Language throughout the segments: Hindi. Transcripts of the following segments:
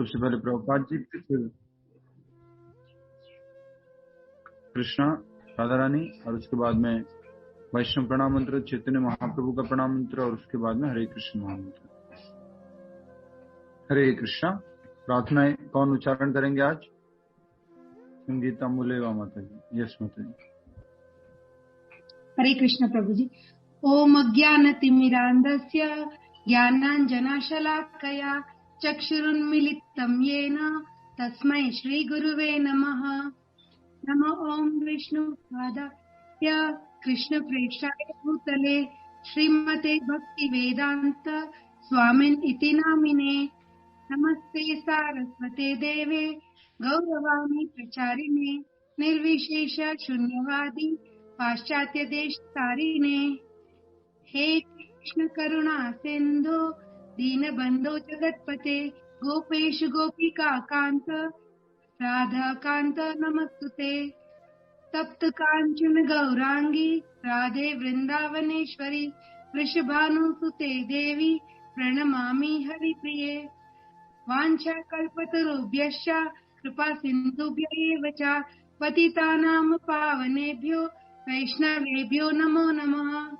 सबसे पहले प्रभुपाद जी, फिर कृष्णा, राधा रानी, और उसके बाद में वैष्णव प्रणाम मंत्र, चैतन्य महाप्रभु का प्रणाम मंत्र, और उसके बाद में हरे कृष्ण महामंत्र। हरे कृष्णा। प्रार्थनाएं कौन उच्चारण करेंगे आज? संगीता मुलेवा माता जी। यस माता जी। हरे कृष्ण प्रभु जी। ओम अज्ञानतिमिरान्धस्य ज्ञानाञ्जनशलाकया चक्षुरुन्मीलितं येन तस्मै श्रीगुरुवे नमः। नमो ओम विष्णुपादाय कृष्णप्रेष्ठाय भूतले श्रीमते भक्तिवेदान्त स्वामिन् इति नामिने। नमस्ते सारस्वते देवे गौरवाणी प्रचारिणे निर्विशेष शून्यवादी पाश्चात्य देश तारिणे। हे कृष्ण करुणा सिंधु दीनबंधो जगतपते गोपेश गोपिका कांत राधा कांत नमस्तुते। तप्त कांचन गौरांगी राधे वृंदावनेश्वरी वृषभानुसुते देवी प्रणमामि हरिप्रिये। वाञ्छाकल्पतरुभ्यश्च कृपा सिन्धुभ्य एव च पतितानां पावनेभ्यो वैष्णवेभ्यो नमो नमः।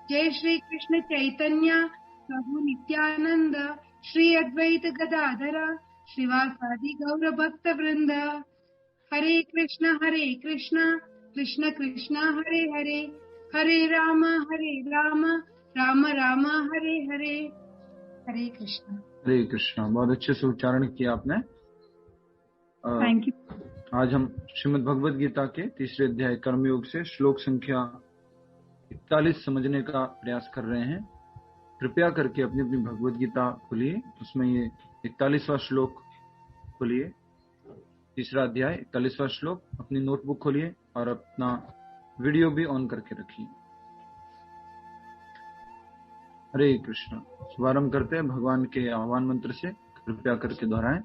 जय श्री कृष्ण चैतन्य प्रभु नित्यानंद श्री अद्वैत गदाधर श्रीवासादि गौर भक्त वृंद। हरे कृष्ण कृष्ण कृष्ण हरे हरे, हरे राम राम राम हरे हरे। हरे कृष्ण। हरे कृष्णा। बहुत अच्छे से उच्चारण किया आपने। Thank you. आज हम श्रीमद् भगवद गीता के तीसरे अध्याय कर्मयोग से श्लोक संख्या 41 समझने का प्रयास कर रहे हैं। कृपया करके अपनी अपनी भगवद गीता खोलिए, उसमें ये 41वां श्लोक खोलिए, तीसरा अध्याय 41वां श्लोक। अपनी नोटबुक खोलिए और अपना वीडियो भी ऑन करके रखिए। हरे कृष्ण। शुभारंभ करते हैं भगवान के आह्वान मंत्र से। कृपया करके दोहराएं।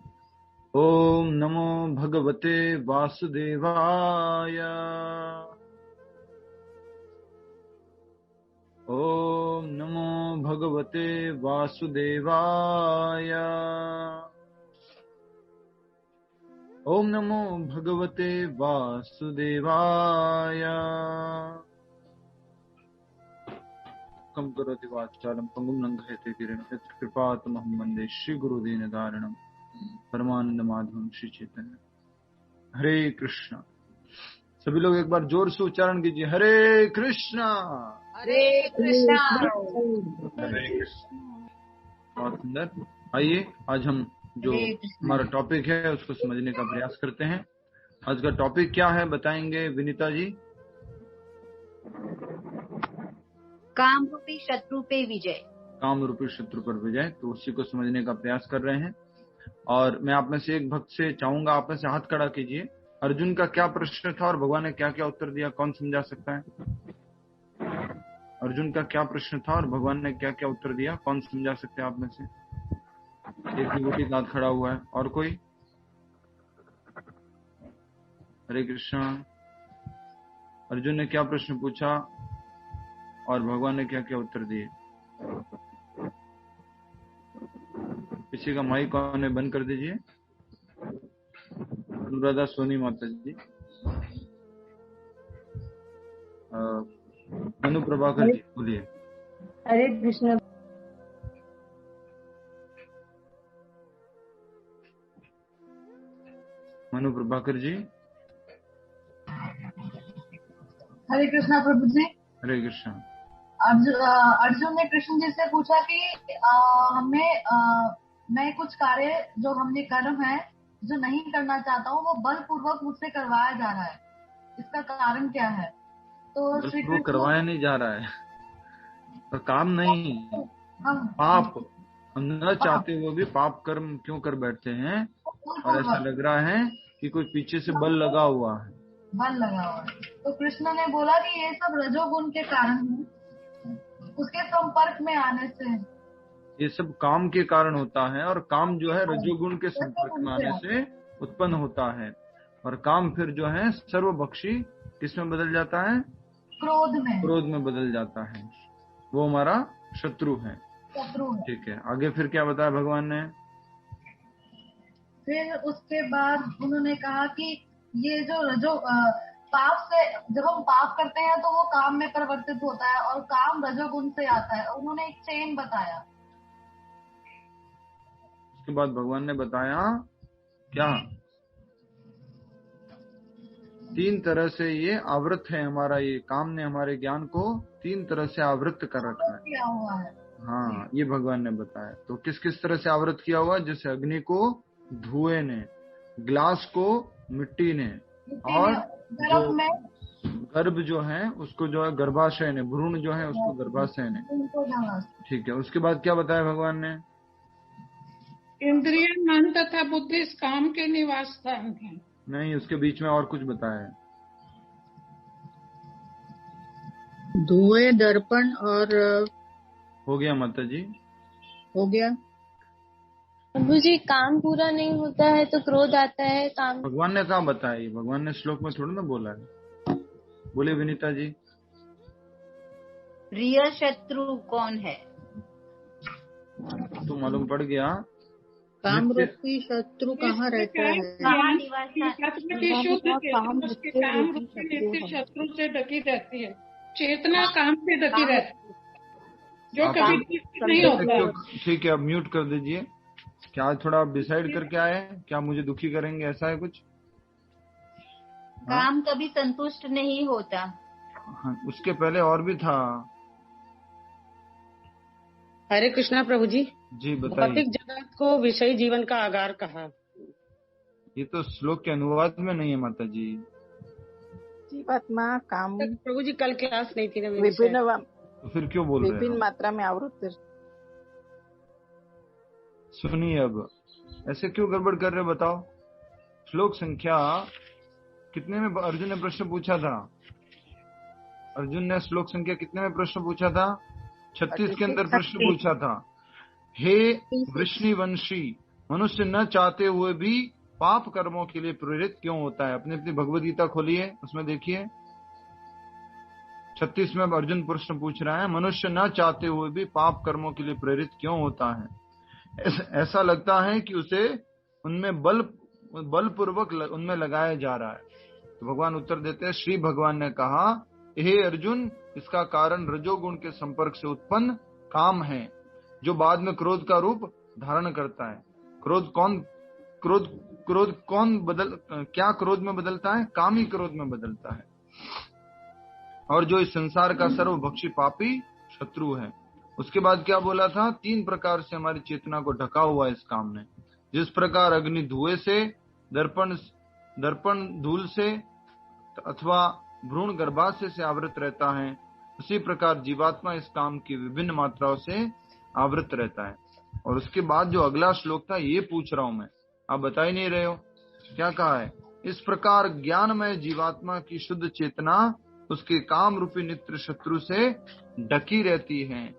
ओम नमो भगवते वासुदेवाय। ओम नमो भगवते वासुदेवाय। ओम नमो भगवते वासुदेवाय। कम करोति वाचालं पंगुं लंघयते गिरिं यत्कृपातमहं वन्दे श्रीगुरुदीनदारिणं परमानंदमाधवं श्री चैतन्य। हरे कृष्णा। सभी लोग एक बार जोर से उच्चारण कीजिए। हरे कृष्णा हरे कृष्णा हरे कृष्णा। बहुत सुंदर। आइए आज हम जो हमारा टॉपिक है उसको समझने का प्रयास करते हैं। आज का टॉपिक क्या है बताएंगे विनीता जी? काम रूपी शत्रु पे विजय। काम रूपी शत्रु पर विजय। तो उसी को समझने का प्रयास कर रहे हैं। और मैं आप में से एक भक्त से चाहूंगा, आप में से हाथ खड़ा कीजिए। अर्जुन का क्या प्रश्न था और भगवान ने क्या क्या उत्तर दिया? कौन समझा सकता है? अर्जुन का क्या प्रश्न था और भगवान ने क्या क्या उत्तर दिया? कौन समझा सकते हैं आप में से? एक विभूति हाथ खड़ा हुआ है। और कोई? हरे कृष्णा। अर्जुन ने क्या प्रश्न पूछा और भगवान ने क्या क्या उत्तर दिए? किसी का माइक ऑन है, बंद कर दीजिए। अनुराधा सोनी माता जी। मनु प्रभाकर जी बोलिए। हरे कृष्ण। मनु प्रभाकर जी। हरे कृष्णा प्रभु जी। हरे कृष्ण। अर्जुन ने कृष्ण जी से पूछा कि हमें मैं कुछ कार्य जो हमने कर्म है जो नहीं करना चाहता हूँ वो बलपूर्वक मुझसे करवाया जा रहा है, इसका कारण क्या है? तो श्री कृष्ण करवाया नहीं जा रहा है, तो काम नहीं, पाप हम न चाहते हुए भी पाप कर्म क्यों कर बैठते हैं? और ऐसा लग रहा है कि कोई पीछे से बल लगा हुआ है। तो कृष्ण ने बोला कि ये सब रजोगुण के कारण है, उसके संपर्क में आने से ये सब काम के कारण होता है। और काम जो है रजोगुण के संपर्क में आने से उत्पन्न होता है। और काम फिर जो है सर्वभक्षी किसमें बदल जाता है? क्रोध में बदल जाता है। वो हमारा शत्रु है। ठीक है, आगे फिर क्या बताया भगवान ने? फिर उसके बाद उन्होंने कहा कि ये जो पाप से, जब हम पाप करते हैं तो वो काम में परिवर्तित होता है और काम रजोगुण से आता है। उन्होंने एक चेन बताया। उसके बाद भगवान ने बताया क्या, 3 तरह से ये आवृत है, हमारा ये काम ने हमारे ज्ञान को 3 तरह से आवृत कर रखा है। किया हुआ है। हाँ, ये भगवान ने बताया। तो किस किस तरह से आवृत किया हुआ? जैसे अग्नि को धुएं ने, ग्लास को मिट्टी ने, और जो गर्भ जो है उसको जो है गर्भाशय ने, भ्रूण जो है उसको गर्भाशय ने। ठीक है, उसके बाद क्या बताया भगवान ने? इंद्रिय, मन तथा बुद्धि इस काम के निवास स्थान है। नहीं, उसके बीच में और कुछ बताया है। धुएं, दर्पण और हो गया माता जी, हो गया। प्रभु जी, काम पूरा नहीं होता है तो क्रोध आता है। काम भगवान ने कहाँ बताया? ये भगवान ने श्लोक में थोड़ा ना बोला है। बोले विनीता जी। प्रिय शत्रु कौन है? तो मालूम पड़ गया। काम रूपी शत्रु कहाँ रहता है? कहाँ निवास शत्रु से ढकी रहती है। चेतना काम से ढकी रहती है, जो कभी नहीं होता। ठीक है, अब म्यूट कर दीजिए। क्या थोड़ा आप डिसाइड करके आए, क्या मुझे दुखी करेंगे, ऐसा है कुछ? काम कभी संतुष्ट नहीं होता। हाँ, उसके पहले और भी था। हरे कृष्णा प्रभु जी। जी बताइए। भौतिक जगत को विषयी जीवन का आगार कहा। ये तो श्लोक के अनुवाद में नहीं है माता जी। जीवात्मा काम प्रभु जी कल क्लास नहीं थी ना, विभिन्न, तो फिर क्यों बोल रहे हैं? विभिन्न मात्रा में आवृत। सुनिए, अब ऐसे क्यों गड़बड़ कर रहे बताओ। श्लोक संख्या कितने में अर्जुन ने प्रश्न पूछा था? अर्जुन ने श्लोक संख्या कितने में प्रश्न पूछा था? 36 के अंदर प्रश्न पूछा था। हे वृष्णिवंशी, मनुष्य न चाहते हुए भी पाप कर्मों के लिए प्रेरित क्यों होता है? अपनी अपनी भगवद गीता खोलिए, उसमें देखिए 36 में अर्जुन प्रश्न पूछ रहा है, मनुष्य न चाहते हुए भी पाप कर्मों के लिए प्रेरित क्यों होता है? ऐसा लगता है कि उसे उनमें बलपूर्वक उनमें लगाया जा रहा है। तो भगवान उत्तर देते हैं, श्री भगवान ने कहा, हे अर्जुन, इसका कारण रजोगुण के संपर्क से उत्पन्न काम है, जो बाद में क्रोध का रूप धारण करता है। क्या क्रोध में बदलता है? काम ही क्रोध में बदलता है। और जो इस संसार का सर्वभक्षी पापी शत्रु है। उसके बाद क्या बोला था? 3 प्रकार से हमारी चेतना को ढका हुआ है इस काम ने। जिस प्रकार अग्नि धुएं से, दर्पण धूल से अथवा भ्रूण गर्भाशय से आवृत रहता है, उसी प्रकार जीवात्मा इस काम की विभिन्न मात्राओं से आवृत रहता है। और उसके बाद जो अगला श्लोक था, ये पूछ रहा हूं मैं, आप बता ही नहीं रहे हो। क्या कहा है? इस प्रकार ज्ञानमय जीवात्मा की शुद्ध चेतना उसके काम रूपी नित्य शत्रु से ढकी रहती है,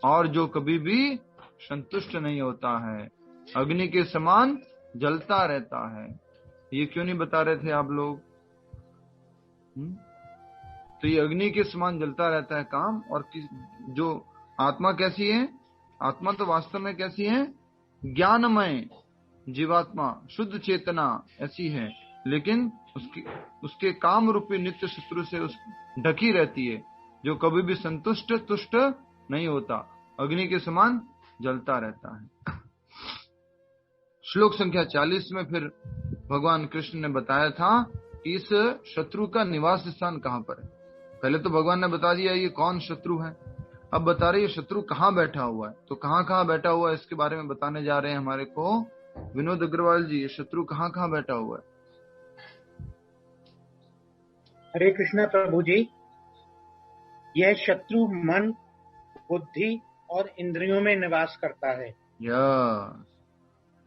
और जो कभी भी संतुष्ट नहीं होता है, अग्नि के समान जलता रहता है। ये क्यों नहीं बता रहे थे आप लोग? तो ये अग्नि के समान जलता रहता है काम। और जो आत्मा कैसी है? आत्मा तो वास्तव में कैसी है? ज्ञानमय जीवात्मा, शुद्ध चेतना ऐसी है, लेकिन उसके काम रूपी नित्य शत्रु से ढकी रहती है, जो कभी भी संतुष्ट तुष्ट नहीं होता, अग्नि के समान जलता रहता है। श्लोक संख्या 40 में फिर भगवान कृष्ण ने बताया था कि इस शत्रु का निवास स्थान कहाँ पर है। पहले तो भगवान ने बता दिया ये कौन शत्रु है, अब बता रहे ये शत्रु कहाँ बैठा हुआ है। तो कहाँ बैठा हुआ है इसके बारे में बताने जा रहे हैं हमारे को विनोद अग्रवाल जी। ये शत्रु कहाँ बैठा हुआ है? हरे कृष्णा प्रभु जी। यह शत्रु मन, बुद्धि और इंद्रियों में निवास करता है।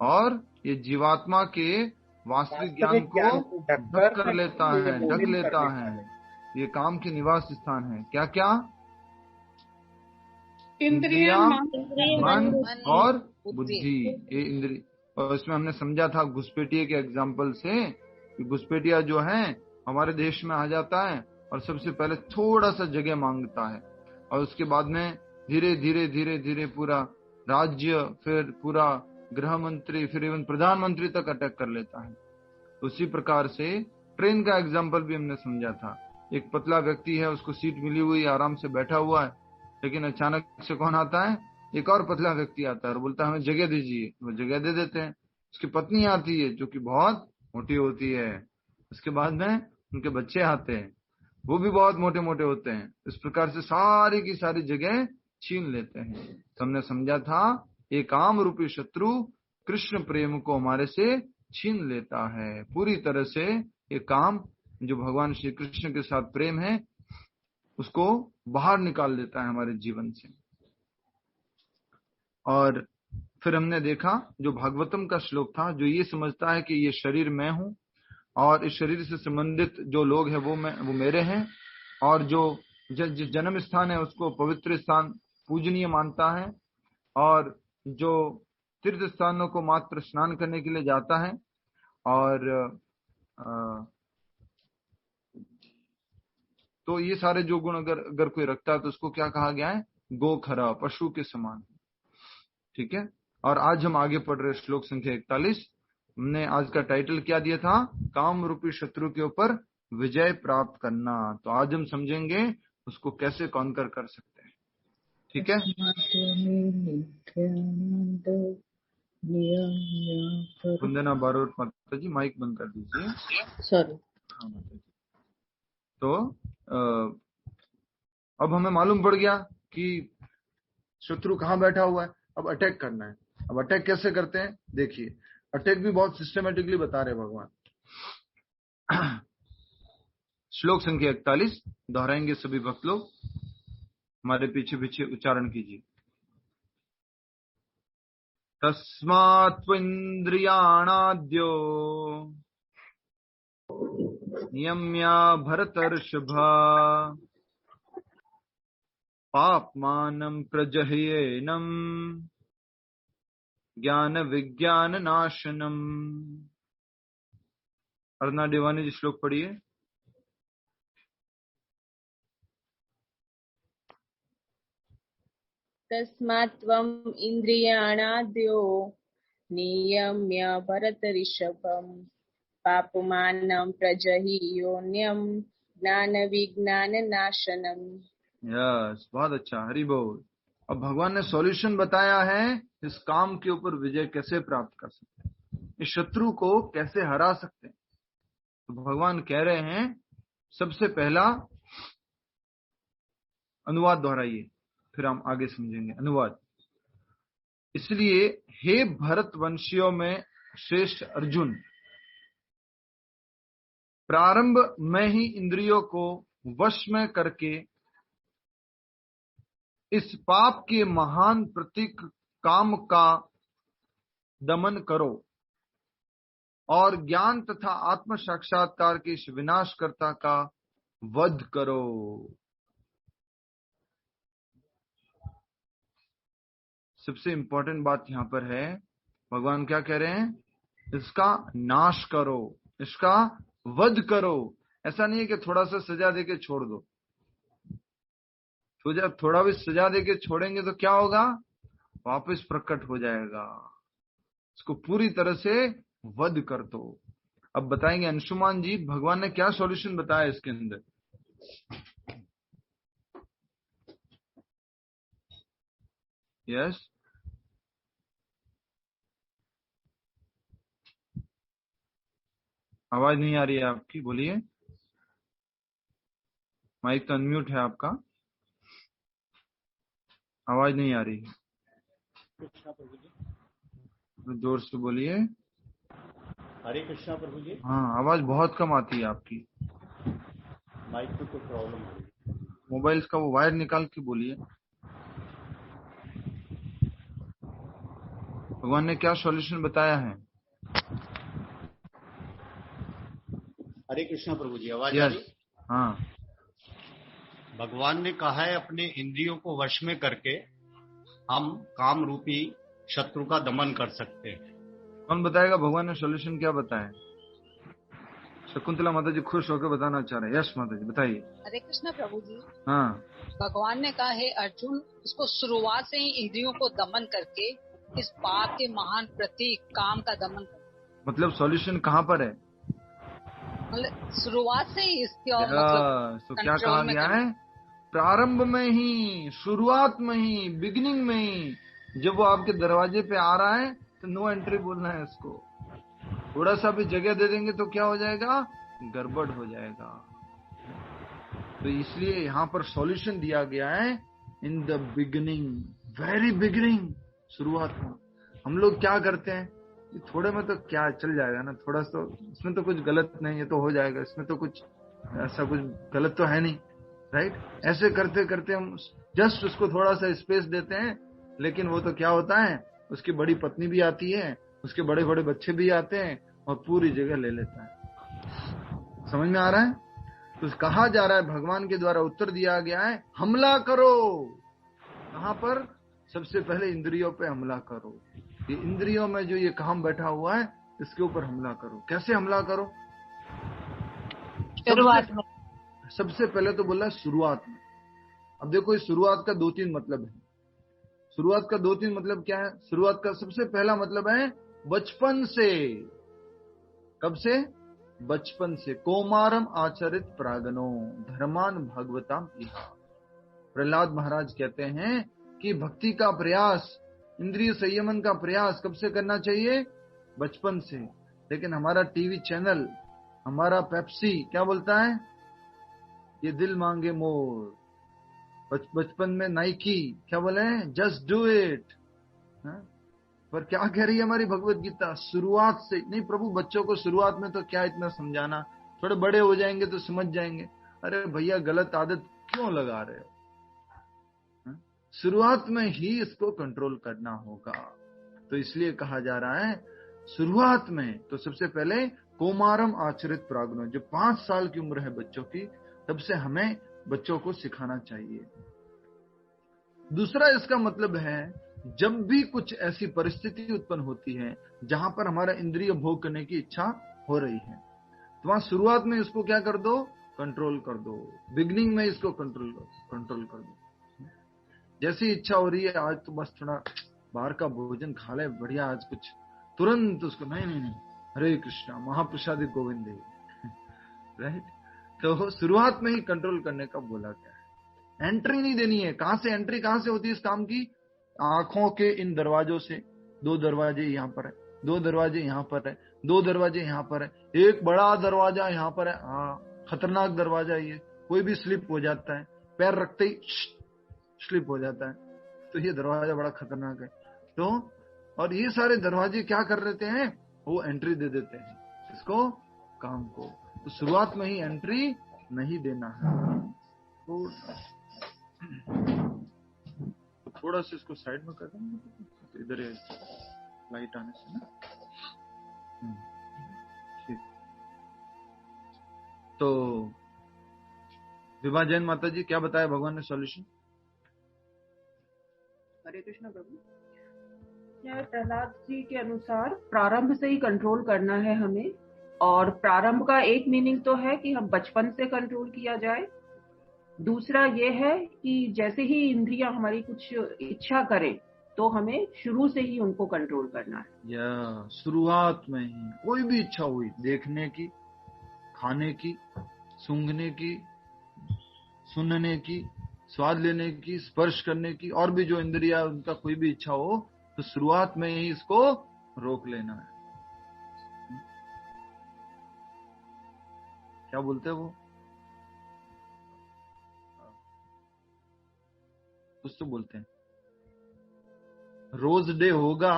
और ये जीवात्मा के वास्तविक ज्ञान को ढक कर लेता है, ढक लेता है। ये काम के निवास स्थान है। क्या क्या? इंद्रिया, मन और बुद्धि। ये इंद्रिय, और इसमें हमने समझा था घुसपैठिए के एग्जाम्पल से कि घुसपैठिया जो है हमारे देश में आ जाता है और सबसे पहले थोड़ा सा जगह मांगता है, और उसके बाद में धीरे धीरे पूरा राज्य, फिर पूरा गृह मंत्री, फिर इवन प्रधानमंत्री तक अटैक कर लेता है। उसी प्रकार से ट्रेन का एग्जाम्पल भी हमने समझा था। एक पतला व्यक्ति है, उसको सीट मिली हुई, आराम से बैठा हुआ है, लेकिन अचानक से कौन आता है? एक और पतला व्यक्ति आता है और बोलता है हमें जगह दीजिए। वो जगह दे देते हैं। उसकी पत्नी आती है जो कि बहुत मोटी होती है। उसके बाद में उनके बच्चे आते हैं, वो भी बहुत मोटे मोटे होते हैं। इस प्रकार से सारी की सारी जगह छीन लेते हैं। तो हमने समझा था ये काम रूपी शत्रु कृष्ण प्रेम को हमारे से छीन लेता है पूरी तरह से। ये काम जो भगवान श्री कृष्ण के साथ प्रेम है उसको बाहर निकाल देता है हमारे जीवन से। और फिर हमने देखा जो भागवतम का श्लोक था, जो ये समझता है कि ये शरीर मैं हूं और इस शरीर से संबंधित जो लोग हैं वो मेरे हैं, और जो जिस जन्म स्थान है उसको पवित्र स्थान पूजनीय मानता है, और जो तीर्थ स्थानों को मात्र स्नान करने के लिए जाता है, और तो ये सारे जो गुण अगर कोई रखता है तो उसको क्या कहा गया है? गोखरा, पशु के समान। ठीक है। और आज हम आगे पढ़ रहे श्लोक संख्या 41। हमने आज का टाइटल क्या दिया था? काम रूपी शत्रु के ऊपर विजय प्राप्त करना। तो आज हम समझेंगे उसको कैसे कॉन्कर कर सकते हैं। ठीक है। वंदना बारोट माता जी, माइक बंद कर दीजिए। सॉरी। हाँ माता जी। तो अब हमें मालूम पड़ गया कि शत्रु कहाँ बैठा हुआ है। अब अटैक करना है। अब अटैक कैसे करते हैं देखिए। अटैक भी बहुत सिस्टमेटिकली बता रहे भगवान। श्लोक संख्या 41 दोहराएंगे सभी भक्त लोग, हमारे पीछे पीछे उच्चारण कीजिए। तस्मात्त्विन्द्रियाणाद्यो नियम्य भरतर्षभ पाप्मानं प्रजह्येनं ज्ञान विज्ञान नाशनम। अर्णा देवानी जी श्लोक पढ़िए। तस्मात्त्वम् इन्द्रियाणाद्यो नियम्य भरतर्षभं पापमानं प्रजह्योन्यं ज्ञान विज्ञान नाशनम। यस, बहुत अच्छा, हरि बोल। अब भगवान ने सॉल्यूशन बताया है इस काम के ऊपर विजय कैसे प्राप्त कर सकते हैं, इस शत्रु को कैसे हरा सकते हैं। तो भगवान कह रहे हैं सबसे पहला अनुवाद दोहराइए, फिर हम आगे समझेंगे। अनुवाद। इसलिए हे भरत वंशियों में श्रेष्ठ अर्जुन, प्रारंभ में ही इंद्रियों को वश में करके इस पाप के महान प्रतीक काम का दमन करो और ज्ञान तथा आत्म साक्षात्कार के इस विनाशकर्ता का वध करो। सबसे इंपॉर्टेंट बात यहां पर है, भगवान क्या कह रहे हैं? इसका नाश करो, इसका वध करो। ऐसा नहीं है कि थोड़ा सा सजा देके छोड़ दो। तो जब थोड़ा भी सजा देके छोड़ेंगे तो क्या होगा? वापस प्रकट हो जाएगा। इसको पूरी तरह से वध कर दो। अब बताएंगे अंशुमान जी भगवान ने क्या सॉल्यूशन बताया इसके अंदर। यस, आवाज नहीं आ रही है आपकी, बोलिए। माइक तो अनम्यूट है आपका, आवाज नहीं आ रही है। जोर से बोलिए। हरे कृष्णा प्रभु जी। हाँ, आवाज बहुत कम आती है आपकी। माइक में कोई प्रॉब्लम है? मोबाइल का वो वायर निकाल के बोलिए। भगवान ने क्या सॉल्यूशन बताया है? हरे कृष्णा प्रभु जी, आवाज आ यस, रही? हाँ। भगवान ने कहा है अपने इंद्रियों को वश में करके हम काम रूपी शत्रु का दमन कर सकते हैं। कौन बताएगा भगवान ने सॉल्यूशन क्या बताया? शकुंतला माता जी खुश होकर बताना चाह रहे हैं। यस माता जी बताइए। हरे कृष्णा प्रभु जी। हाँ, भगवान ने कहा है अर्जुन, इसको शुरुआत से ही इंद्रियों को दमन करके इस पाप के महान प्रतीक काम का दमन करना। मतलब सॉल्यूशन कहाँ पर है? मतलब शुरुआत से ही इसके और तो क्या कहा गया है? प्रारंभ में ही, शुरुआत में ही, बिगिनिंग में ही, जब वो आपके दरवाजे पे आ रहा है तो नो एंट्री बोलना है उसको। थोड़ा सा भी जगह दे देंगे तो क्या हो जाएगा? गड़बड़ हो जाएगा। तो इसलिए यहाँ पर सॉल्यूशन दिया गया है in the beginning, very beginning, शुरुआत में। हम लोग क्या करते हैं, थोड़े में तो क्या चल जाएगा ना, थोड़ा सा इसमें तो कुछ गलत नहीं है तो हो जाएगा, इसमें तो कुछ ऐसा कुछ गलत तो है नहीं, राइट? ऐसे करते करते हम जस्ट उसको थोड़ा सा स्पेस देते हैं, लेकिन वो तो क्या होता है, उसकी बड़ी पत्नी भी आती है, उसके बड़े बड़े बच्चे भी आते हैं और पूरी जगह ले लेता है। समझ में आ रहा है? तो कहा जा रहा है, भगवान के द्वारा उत्तर दिया गया है, हमला करो। कहां पर? सबसे पहले इंद्रियों पे हमला करो। ये इंद्रियों में जो ये काम बैठा हुआ है, इसके ऊपर हमला करो। कैसे हमला करो? शुरुआत में। सबसे पहले तो बोला शुरुआत में। अब देखो, इस शुरुआत का 2-3 मतलब है। शुरुआत का 2-3 मतलब क्या है? शुरुआत का सबसे पहला मतलब है बचपन से। कब से? बचपन से। कौमारम आचरित प्रागनो धर्मान भगवताम इहा। प्रहलाद महाराज कहते हैं कि भक्ति का प्रयास, इंद्रिय संयमन का प्रयास कब से करना चाहिए? बचपन से। लेकिन हमारा टीवी चैनल, हमारा पेप्सी क्या बोलता है? ये दिल मांगे मोर। बचपन में नाइकी क्या बोले? Just do it. पर क्या कह रही है हमारी भगवत गीता? शुरुआत से नहीं प्रभु, बच्चों को शुरुआत में तो क्या इतना समझाना, थोड़े बड़े हो जाएंगे तो समझ जाएंगे। अरे भैया, गलत आदत क्यों लगा रहे हो? शुरुआत में ही इसको कंट्रोल करना होगा। तो इसलिए कहा जा रहा है शुरुआत में। तो सबसे पहले कौमारम आचरित प्राग्नो, जो 5 साल की उम्र है बच्चों की, तब से हमें बच्चों को सिखाना चाहिए। दूसरा इसका मतलब है, जब भी कुछ ऐसी परिस्थिति उत्पन्न होती है जहां पर हमारा इंद्रिय भोग करने की इच्छा हो रही है, तो वहां शुरुआत में इसको क्या कर दो? कंट्रोल कर दो। बिगिनिंग में इसको कंट्रोल कर दो। जैसी इच्छा हो रही है, आज तो बस थोड़ा बाहर का भोजन खा ले, बढ़िया आज कुछ, तुरंत उसको नहीं, हरे कृष्णा महाप्रसादी गोविंद देव, राइट? तो शुरुआत में ही कंट्रोल करने का बोला गया है। एंट्री नहीं देनी है। कहां से एंट्री, कहां से होती है इस काम की? आंखों के इन दरवाजों से। 2 दरवाजे यहाँ पर है, 2 दरवाजे यहाँ पर है, 2 दरवाजे यहाँ पर है, एक बड़ा दरवाजा यहाँ पर है। हाँ, खतरनाक दरवाजा ये, कोई भी स्लिप हो जाता है, पैर रखते ही स्लिप हो जाता है, तो ये दरवाजा बड़ा खतरनाक है। तो और ये सारे दरवाजे क्या कर देते हैं? वो एंट्री दे देते हैं इसको, काम को। तो शुरुआत में ही एंट्री नहीं देना है। तो थोड़ा सा इसको साइड में कर देंगे, तो इधर लाइट आने से ना। ठीक। तो विभा जैन माता जी, क्या बताया भगवान ने सॉल्यूशन? हरे कृष्ण प्रभु। प्रहलाद जी के अनुसार प्रारंभ से ही कंट्रोल करना है हमें, और प्रारंभ का एक मीनिंग तो है कि हम बचपन से कंट्रोल किया जाए। दूसरा ये है कि जैसे ही इंद्रियां हमारी कुछ इच्छा करें तो हमें शुरू से ही उनको कंट्रोल करना है। या शुरुआत में ही कोई भी इच्छा हुई, देखने की, खाने की, सूंघने की, सुनने की, स्वाद लेने की, स्पर्श करने की, और भी जो इंद्रिया उनका कोई भी इच्छा हो, तो शुरुआत में ही इसको रोक लेना है। क्या बोलते हैं वो? कुछ तो बोलते हैं, रोज डे होगा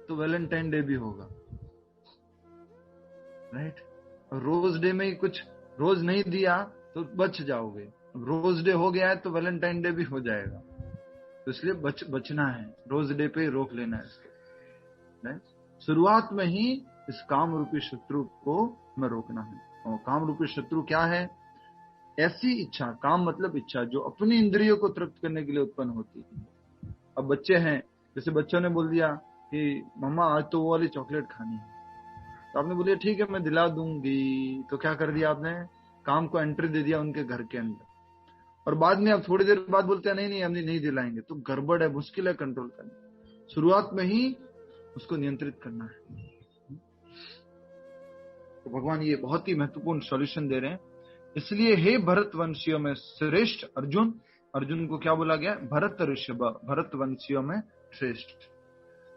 तो वैलेंटाइन डे भी होगा, राइट? रोज डे में ही कुछ रोज नहीं दिया तो बच जाओगे, रोज डे हो गया है तो वैलेंटाइन डे भी हो जाएगा। तो इसलिए बचना है, रोज डे पे रोक लेना है इसको, राइट? शुरुआत में ही इस काम रूपी शत्रु को हमें रोकना है। और काम रूपी शत्रु क्या है? ऐसी इच्छा, काम मतलब इच्छा, जो अपनी इंद्रियों को तृप्त करने के लिए उत्पन्न होती है। अब बच्चे हैं, जैसे बच्चों ने बोल दिया कि मम्मा आज तो वो वाली चॉकलेट खानी है, तो आपने बोलिए ठीक है मैं दिला दूंगी, तो क्या कर दिया आपने? काम को एंट्री दे दिया उनके घर के अंदर। और बाद में अब थोड़ी देर बाद बोलते हैं नहीं हम नहीं दिलाएंगे, तो गड़बड़ है, मुश्किल है कंट्रोल करना। शुरुआत में ही उसको नियंत्रित करना है। तो भगवान ये बहुत ही महत्वपूर्ण सॉल्यूशन दे रहे हैं। इसलिए हे भरतवंशियों में श्रेष्ठ अर्जुन, अर्जुन को क्या बोला गया? भरत ऋषभ, भरतवंशियों में श्रेष्ठ।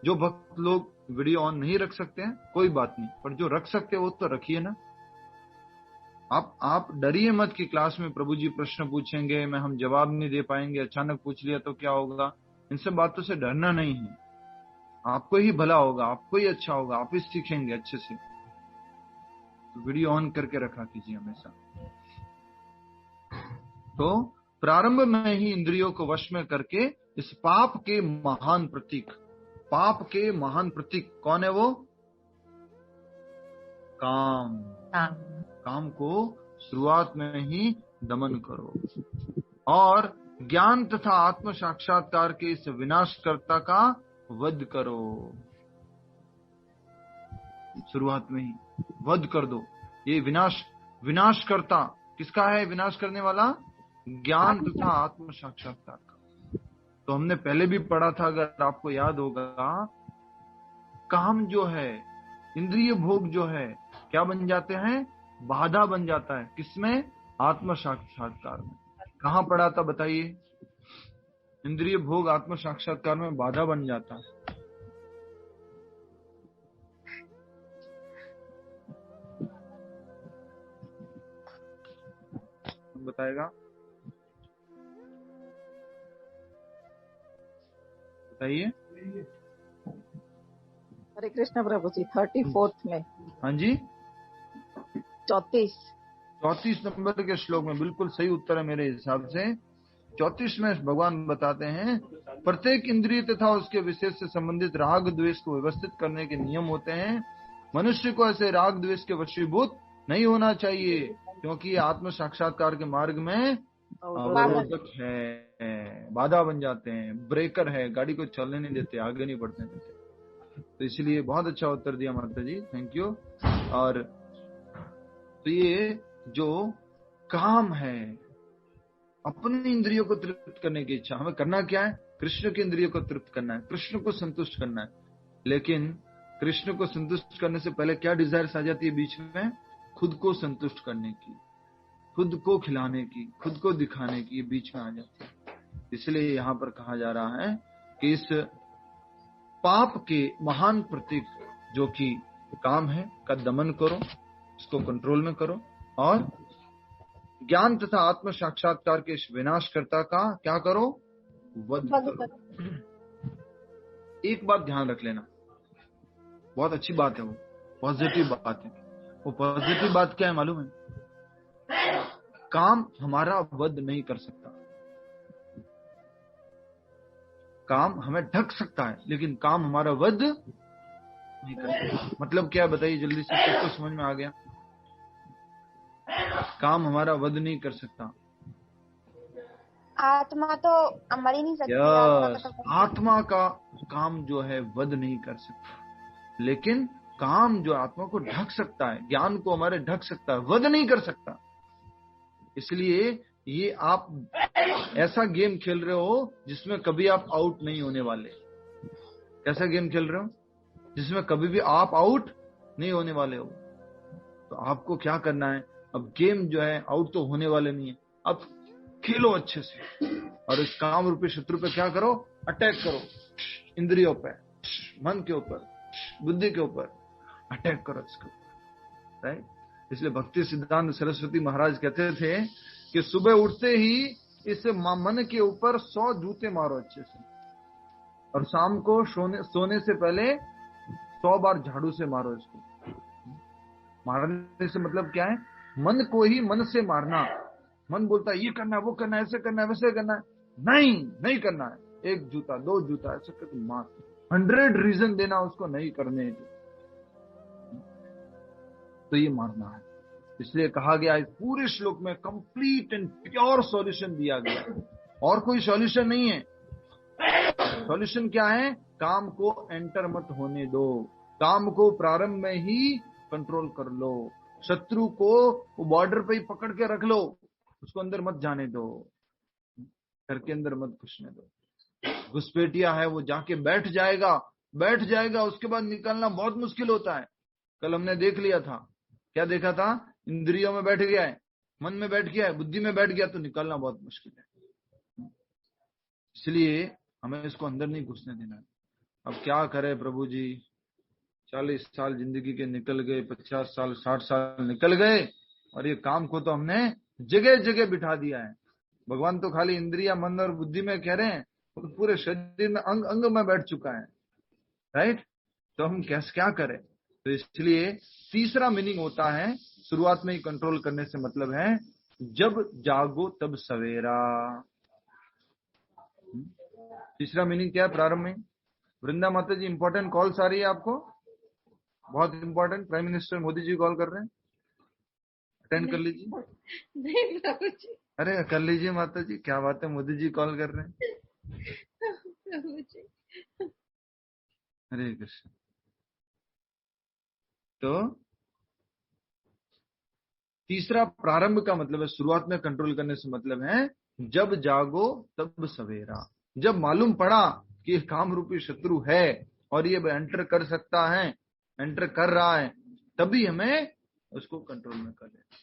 जो भक्त लोग वीडियो ऑन नहीं रख सकते हैं कोई बात नहीं, पर जो रख सकते हैं वो तो रखिए ना। आप डरिए मत कि क्लास में प्रभु जी प्रश्न पूछेंगे, मैं हम जवाब नहीं दे पाएंगे, अचानक पूछ लिया तो क्या होगा। इन सब बातों से डरना नहीं है। आपको ही भला होगा, आपको ही अच्छा होगा, आप ही सीखेंगे अच्छे से। तो वीडियो ऑन करके रखा कीजिए हमेशा। तो प्रारंभ में ही इंद्रियों को वश में करके इस पाप के महान प्रतीक, पाप के महान प्रतीक कौन है वो? काम। काम को शुरुआत में ही दमन करो और ज्ञान तथा आत्म साक्षात्कार के इस विनाशकर्ता का वध करो। शुरुआत में ही वध कर दो। ये विनाशकर्ता किसका है? विनाश करने वाला ज्ञान तथा आत्म साक्षात्कार का। तो हमने पहले भी पढ़ा था, अगर आपको याद होगा, काम जो है, इंद्रिय भोग जो है, क्या बन जाते हैं? बाधा बन जाता है। किसमें? आत्म साक्षात्कार में। कहाँ पढ़ा था बताइए? इंद्रिय भोग आत्म साक्षात्कार में बाधा बन जाता है। बताएगा? बताइए। हरे कृष्ण प्रभु जी। 34 में। हाँ जी, 34 नंबर के श्लोक में बिल्कुल सही उत्तर है मेरे हिसाब से। 34 में भगवान बताते हैं, प्रत्येक इंद्रिय तथा उसके विशेष से संबंधित राग द्वेष को व्यवस्थित करने के नियम होते हैं। मनुष्य को ऐसे राग द्वेष के वशीभूत नहीं होना चाहिए, क्योंकि ये आत्म साक्षात्कार के मार्ग में अवरोधक है, बाधा बन जाते हैं, ब्रेकर है, गाड़ी को चलने नहीं देते, आगे नहीं बढ़ने देते। तो इसलिए बहुत अच्छा उत्तर दिया माता जी, थैंक यू। और तो ये जो काम है, अपनी इंद्रियों को तृप्त करने की इच्छा, हमें करना क्या है? कृष्ण की इंद्रियों को तृप्त करना है, कृष्ण को संतुष्ट करना है। लेकिन कृष्ण को संतुष्ट करने से पहले क्या डिजायर्स आ जाती है बीच में? खुद को संतुष्ट करने की, खुद को खिलाने की, खुद को दिखाने की, बीच में आ जाती है। इसलिए यहाँ पर कहा जा रहा है कि इस पाप के महान प्रतीक जो कि काम है का दमन करो, इसको कंट्रोल में करो, और ज्ञान तथा आत्म साक्षात्कार के इस विनाशकर्ता का क्या करो? वध करो। एक बात ध्यान रख लेना, बहुत अच्छी बात है, वो पॉजिटिव बात है। वो पॉजिटिव बात क्या है मालूम है? काम हमारा वध नहीं कर सकता। काम हमें ढक सकता है, लेकिन काम हमारा वध नहीं कर सकता। मतलब क्या बताइए जल्दी से, किसको समझ में आ गया? काम हमारा वध नहीं कर सकता। आत्मा तो मर ही नहीं सकती। आत्मा का काम जो है वध नहीं कर सकता, लेकिन काम जो आत्मा को ढक सकता है, ज्ञान को हमारे ढक सकता है, वध नहीं कर सकता। इसलिए ये आप ऐसा गेम खेल रहे हो जिसमें कभी आप आउट नहीं होने वाले। कैसा गेम खेल रहे हो? जिसमें कभी भी आप आउट नहीं होने वाले हो। तो आपको क्या करना है? अब गेम जो है आउट तो होने वाले नहीं है, अब खेलो अच्छे से, और इस काम रूपी शत्रु पे क्या करो? अटैक करो। इंद्रियों पे, मन के ऊपर, बुद्धि के ऊपर अटैक करो इसके ऊपर, राइट? इसलिए भक्ति सिद्धांत सरस्वती महाराज कहते थे कि सुबह उठते ही इस मन के ऊपर 100 जूते मारो अच्छे से, और शाम को सोने से पहले 100 बार झाड़ू से मारो इसको। मारने से मतलब क्या है? मन को ही मन से मारना। मन बोलता है ये करना है, वो करना है, ऐसे करना है, वैसे करना है, नहीं करना है। 1 जूता 2 जूता ऐसे करके मार, 100 रीजन देना उसको नहीं करने के, तो ये मारना है। इसलिए कहा गया इस पूरे श्लोक में कंप्लीट एंड प्योर सॉल्यूशन दिया गया, और कोई सॉल्यूशन नहीं है। सॉल्यूशन क्या है? काम को एंटर मत होने दो, काम को प्रारंभ में ही कंट्रोल कर लो, शत्रु को वो बॉर्डर पे ही पकड़ के रख लो, उसको अंदर मत जाने दो, घर के अंदर मत घुसने दो, घुसपैठिया है वो जाके बैठ जाएगा, उसके बाद निकलना बहुत मुश्किल होता है। कल हमने देख लिया था, क्या देखा था, इंद्रियों में बैठ गया है, मन में बैठ गया है, बुद्धि में बैठ गया तो निकलना बहुत मुश्किल है। इसलिए हमें इसको अंदर नहीं घुसने देना। अब क्या करे प्रभु जी, 40 साल जिंदगी के निकल गए, 50 साल 60 साल निकल गए, और ये काम को तो हमने जगह जगह बिठा दिया है। भगवान तो खाली इंद्रिया, मन और बुद्धि में कह रहे हैं, तो पूरे शरीर में अंग अंग में बैठ चुका है, राइट। तो हम कैसे क्या करें? तो इसलिए तीसरा मीनिंग होता है, शुरुआत में ही कंट्रोल करने से मतलब है जब जागो तब सवेरा। तीसरा मीनिंग क्या है प्रारंभ में? वृंदा माता जी, इंपॉर्टेंट कॉल्स आ रही है आपको, बहुत important. Prime minister Modi ji call कर रहे हैं, अटेंड कर लीजिए। नहीं प्रभु जी। अरे कर लीजिए माता जी, क्या बात है, मोदी जी कॉल कर रहे हैं। प्रभु जी। हरे कृष्ण। तो तीसरा प्रारंभ का मतलब है, शुरुआत में कंट्रोल करने से मतलब है जब जागो तब सवेरा। जब मालूम पड़ा कि काम रूपी शत्रु है और ये एंटर कर सकता है, एंटर कर रहा है, तभी हमें उसको कंट्रोल में कर लेना,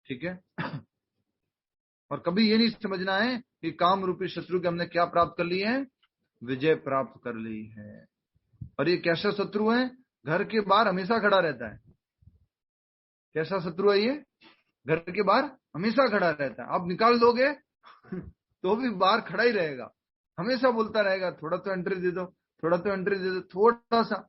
ठीक है। और कभी ये नहीं समझना है कि काम रूपी शत्रु के हमने क्या प्राप्त कर ली है, विजय प्राप्त कर ली है। और ये कैसा शत्रु है? घर के बाहर हमेशा खड़ा रहता है। कैसा शत्रु है ये? घर के बाहर हमेशा खड़ा रहता है। आप निकाल दोगे तो भी बाहर खड़ा ही रहेगा, हमेशा बोलता रहेगा थोड़ा तो एंट्री दे दो, थोड़ा तो एंट्री दे दो, थोड़ा सा।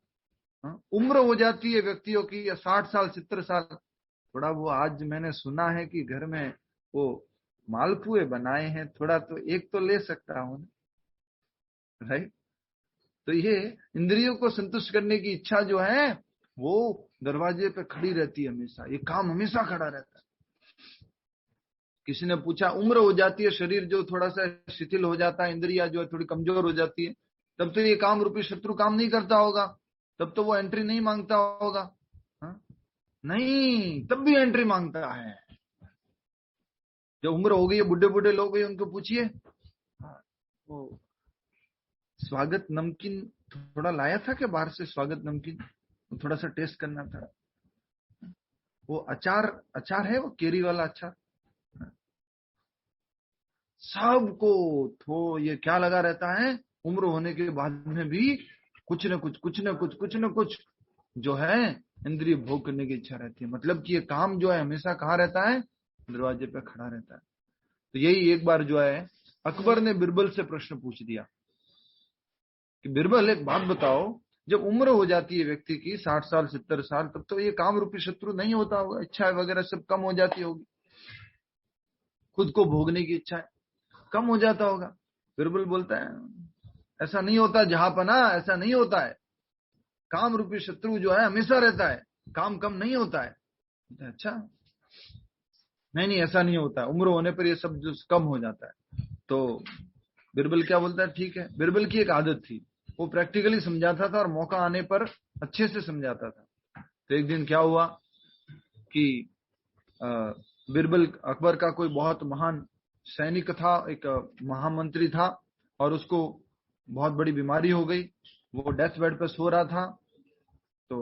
उम्र हो जाती है व्यक्तियों की 60 साल 70 साल, थोड़ा वो, आज मैंने सुना है कि घर में वो मालपुए बनाए हैं, थोड़ा तो एक तो ले सकता हूं, राइट। तो ये इंद्रियों को संतुष्ट करने की इच्छा जो है वो दरवाजे पे खड़ी रहती है हमेशा, ये काम हमेशा खड़ा रहता है। किसी ने पूछा, उम्र हो जाती है, शरीर जो थोड़ा सा शिथिल हो जाता है, इंद्रिया जो है थोड़ी कमजोर हो जाती है, तब तो ये काम रूपी शत्रु काम नहीं करता होगा, तब तो वो एंट्री नहीं मांगता होगा। हा? नहीं, तब भी एंट्री मांगता है। जब उम्र हो गई है, बुढ़े बुढ़े लोग हैं, उनको पूछिए, वो स्वागत नमकीन थोड़ा लाया था क्या बाहर से, स्वागत नमकीन थोड़ा सा टेस्ट करना था। वो अचार है, वो केरी वाला अचार, सबको तो ये क्या लगा रहता है, उम्र होने के बाद में भी कुछ न कुछ जो है इंद्रिय भोग करने की इच्छा रहती है। मतलब कि ये काम जो है हमेशा कहाँ रहता है, दरवाजे पे खड़ा रहता है। तो यही एक बार जो है अकबर ने बिरबल से प्रश्न पूछ दिया कि बिरबल एक बात बताओ, जब उम्र हो जाती है व्यक्ति की 60 साल 70 साल, तब तो ये काम रूपी शत्रु नहीं होता होगा, इच्छा वगैरह सब कम हो जाती होगी, खुद को भोगने की इच्छा कम हो जाता होगा। बिरबल बोलता है ऐसा नहीं होता जहांपना, ऐसा नहीं होता है, काम रूपी शत्रु जो है हमेशा रहता है, काम कम नहीं होता है। अच्छा, नहीं ऐसा नहीं होता है, उम्र होने पर ये सब जो कम हो जाता है। तो बिरबल क्या बोलता है, ठीक है। बिरबल की एक आदत थी, वो प्रैक्टिकली समझाता था और मौका आने पर अच्छे से समझाता था। तो एक दिन क्या हुआ कि बिरबल अकबर का कोई बहुत महान सैनिक था, एक महामंत्री था, और उसको बहुत बड़ी बीमारी हो गई, वो डेथ बेड पर सो रहा था। तो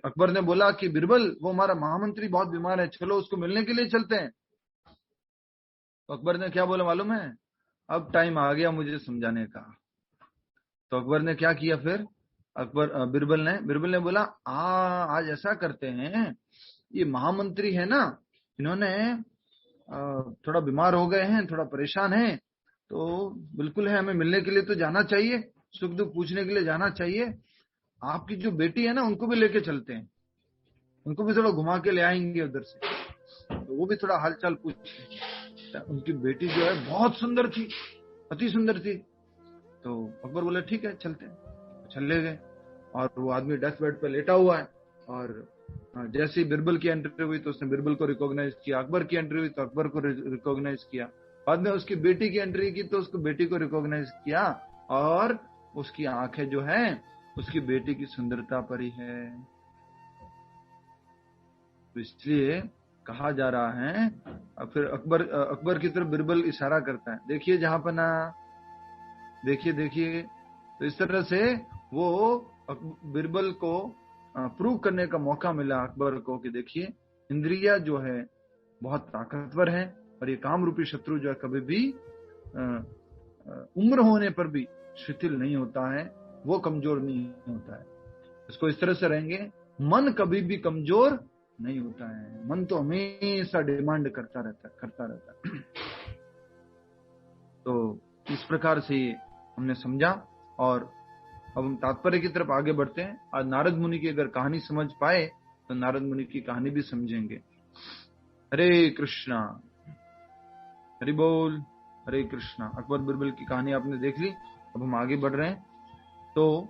अकबर ने बोला कि बिरबल, वो हमारा महामंत्री बहुत बीमार है, चलो उसको मिलने के लिए चलते हैं। तो अकबर ने क्या बोला मालूम है, अब टाइम आ गया मुझे समझाने का। तो अकबर ने क्या किया फिर, बिरबल ने बोला, आज ऐसा करते हैं, ये महामंत्री है ना, इन्होंने थोड़ा बीमार हो गए हैं, थोड़ा परेशान हैं, तो बिल्कुल है, हमें मिलने के लिए तो जाना चाहिए, सुख दुख पूछने के लिए जाना चाहिए। आपकी जो बेटी है ना, उनको भी लेके चलते हैं, उनको भी थोड़ा घुमा के ले आएंगे उधर से, तो वो भी थोड़ा हालचाल पूछ। उनकी बेटी जो है बहुत सुंदर थी, अति सुंदर थी। तो अकबर बोले ठीक है चलते हैं। चले गए और वो आदमी डेथ बेड पे लेटा हुआ है, और जैसे ही बिरबल की एंट्री हुई तो उसने बिरबल को रिकॉग्नाइज किया, अकबर की एंट्री हुई तो अकबर को रिकॉग्नाइज किया, बाद में उसकी बेटी की एंट्री की तो उसको बेटी को रिकॉग्नाइज किया, और उसकी आंखें जो है उसकी बेटी की सुंदरता पर ही है। तो इसलिए कहा जा रहा है, फिर अकबर की तरफ बिरबल इशारा करता है, देखिए जहां पर ना, देखिए देखिए। तो इस तरह से वो बिरबल को प्रूव करने का मौका मिला अकबर को कि देखिए इंद्रिया जो है बहुत ताकतवर है और ये काम रूपी शत्रु जो है कभी भी उम्र होने पर भी शिथिल नहीं होता है, वो कमजोर नहीं होता है। इसको इस तरह से रहेंगे, मन कभी भी कमजोर नहीं होता है, मन तो हमेशा डिमांड करता रहता है। तो इस प्रकार से हमने समझा और अब हम तात्पर्य की तरफ आगे बढ़ते हैं। आज नारद मुनि की अगर कहानी समझ पाए तो नारद मुनि की कहानी भी समझेंगे। हरे कृष्णा, हरि बोल, हरे कृष्णा। अकबर बिरबल की कहानी आपने देख ली, अब हम आगे बढ़ रहे हैं। तो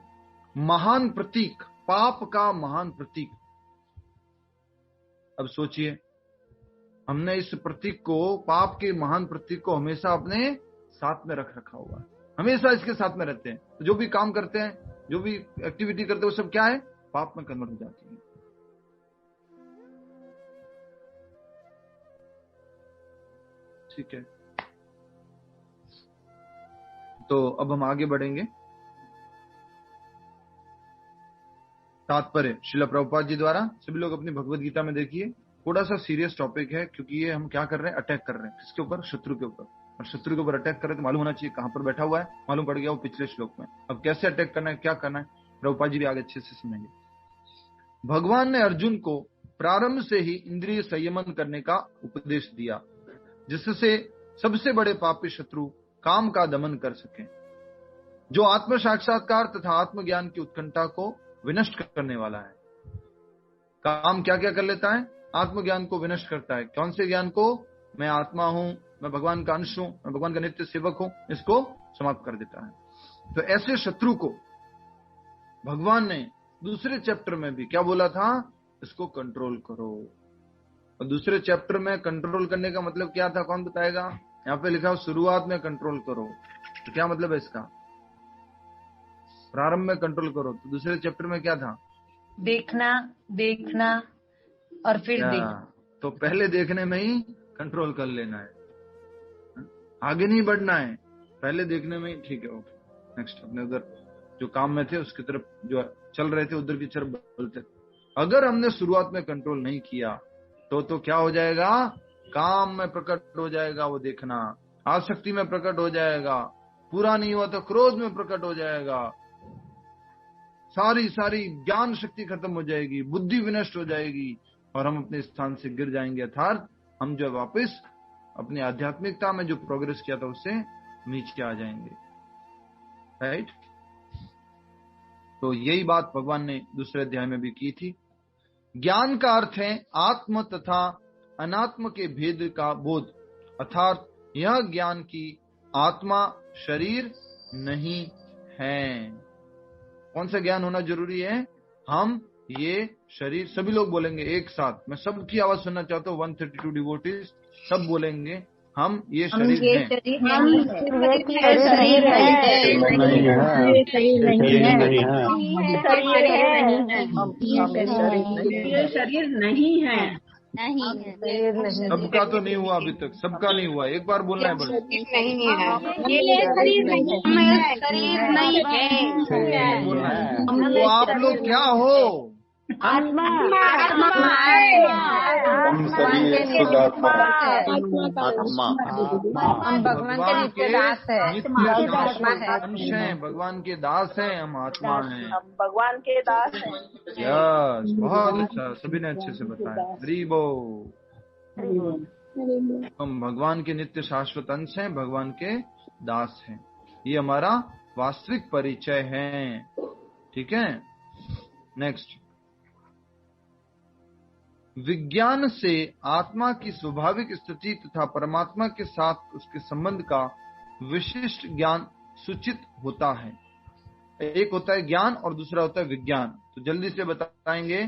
महान प्रतीक, पाप का महान प्रतीक। अब सोचिए, हमने इस प्रतीक को, पाप के महान प्रतीक को हमेशा अपने साथ में रखा हुआ है, हमेशा इसके साथ में रहते हैं। तो जो भी काम करते हैं, जो भी एक्टिविटी करते हैं, वो सब क्या है? पाप में कन्वर्ट हो जाती है। ठीक है, तो अब हम आगे बढ़ेंगे। तात्पर्य श्रील प्रभुपाद जी द्वारा। सभी लोग अपनी भगवत गीता में देखिए, थोड़ा सा सीरियस टॉपिक है, क्योंकि ये हम क्या कर रहे हैं? अटैक कर रहे हैं। किसके ऊपर? शत्रु के ऊपर। और शत्रु के ऊपर अटैक कर रहे तो मालूम होना चाहिए कहां पर बैठा हुआ है। मालूम पड़ गया वो पिछले श्लोक में। अब कैसे अटैक करना है, क्या करना है, प्रभुपाद जी भी आगे अच्छे से समझेंगे। भगवान ने अर्जुन को प्रारंभ से ही इंद्रिय संयमन करने का उपदेश दिया, जिससे सबसे बड़े पापी शत्रु काम का दमन कर सके, जो आत्म साक्षात्कार तथा आत्मज्ञान की उत्कंठा को विनष्ट करने वाला है। काम क्या क्या कर लेता है? आत्मज्ञान को विनष्ट करता है। कौन से ज्ञान को? मैं आत्मा हूं, मैं भगवान का अंश हूं, मैं भगवान का नित्य सेवक हूं, इसको समाप्त कर देता है। तो ऐसे शत्रु को भगवान ने दूसरे चैप्टर में भी क्या बोला था? इसको कंट्रोल करो। और दूसरे चैप्टर में कंट्रोल करने का मतलब क्या था? कौन बताएगा? यहाँ पे लिखा हो शुरुआत में कंट्रोल करो, तो क्या मतलब है इसका? प्रारंभ में कंट्रोल करो। तो दूसरे चैप्टर में क्या था? देखना और फिर देखना। तो पहले देखने में ही कंट्रोल कर लेना है, आगे नहीं बढ़ना है, पहले देखने में ही। ठीक है, ओके। नेक्स्ट, अपने उधर जो काम में थे उसकी तरफ जो चल रहे थे उधर की तरफ बोलते। अगर हमने शुरुआत में कंट्रोल नहीं किया तो क्या हो जाएगा? काम में प्रकट हो जाएगा वो देखना, आसक्ति में प्रकट हो जाएगा, पूरा नहीं हुआ तो क्रोध में प्रकट हो जाएगा, सारी ज्ञान शक्ति खत्म हो जाएगी, बुद्धि विनष्ट हो जाएगी और हम अपने स्थान से गिर जाएंगे। अर्थात हम जो वापस अपनी आध्यात्मिकता में जो प्रोग्रेस किया था उससे नीचे आ जाएंगे। राइट? तो यही बात भगवान ने दूसरे अध्याय में भी की थी। ज्ञान का अर्थ है आत्म तथा अनात्म के भेद का बोध, अर्थात यह ज्ञान की आत्मा शरीर नहीं है। कौन सा ज्ञान होना जरूरी है? हम ये शरीर, सभी लोग बोलेंगे एक साथ, मैं सबकी आवाज सुनना चाहता हूँ। 132 डिवोटीज सब बोलेंगे, हम ये शरीर हैं। शरीर नहीं है। सबका तो नहीं हुआ अभी तक, सबका नहीं हुआ, एक बार बोलना है बस। तो आप लोग क्या हो? आत्मा। हम सभी शुद्धात्मा हम भगवान के दास है, अंश हैं, भगवान के दास हैं, हम आत्मा हैं, भगवान के दास हैं। यस, बहुत अच्छा, सभी ने अच्छे से बताया। हरि बोल। हम भगवान के नित्य शाश्वत अंश हैं, भगवान के दास हैं, ये हमारा वास्तविक परिचय है। ठीक है, नेक्स्ट। विज्ञान से आत्मा की स्वाभाविक स्थिति तथा परमात्मा के साथ उसके संबंध का विशिष्ट ज्ञान सूचित होता है। एक होता है ज्ञान और दूसरा होता है विज्ञान। तो जल्दी से बताएंगे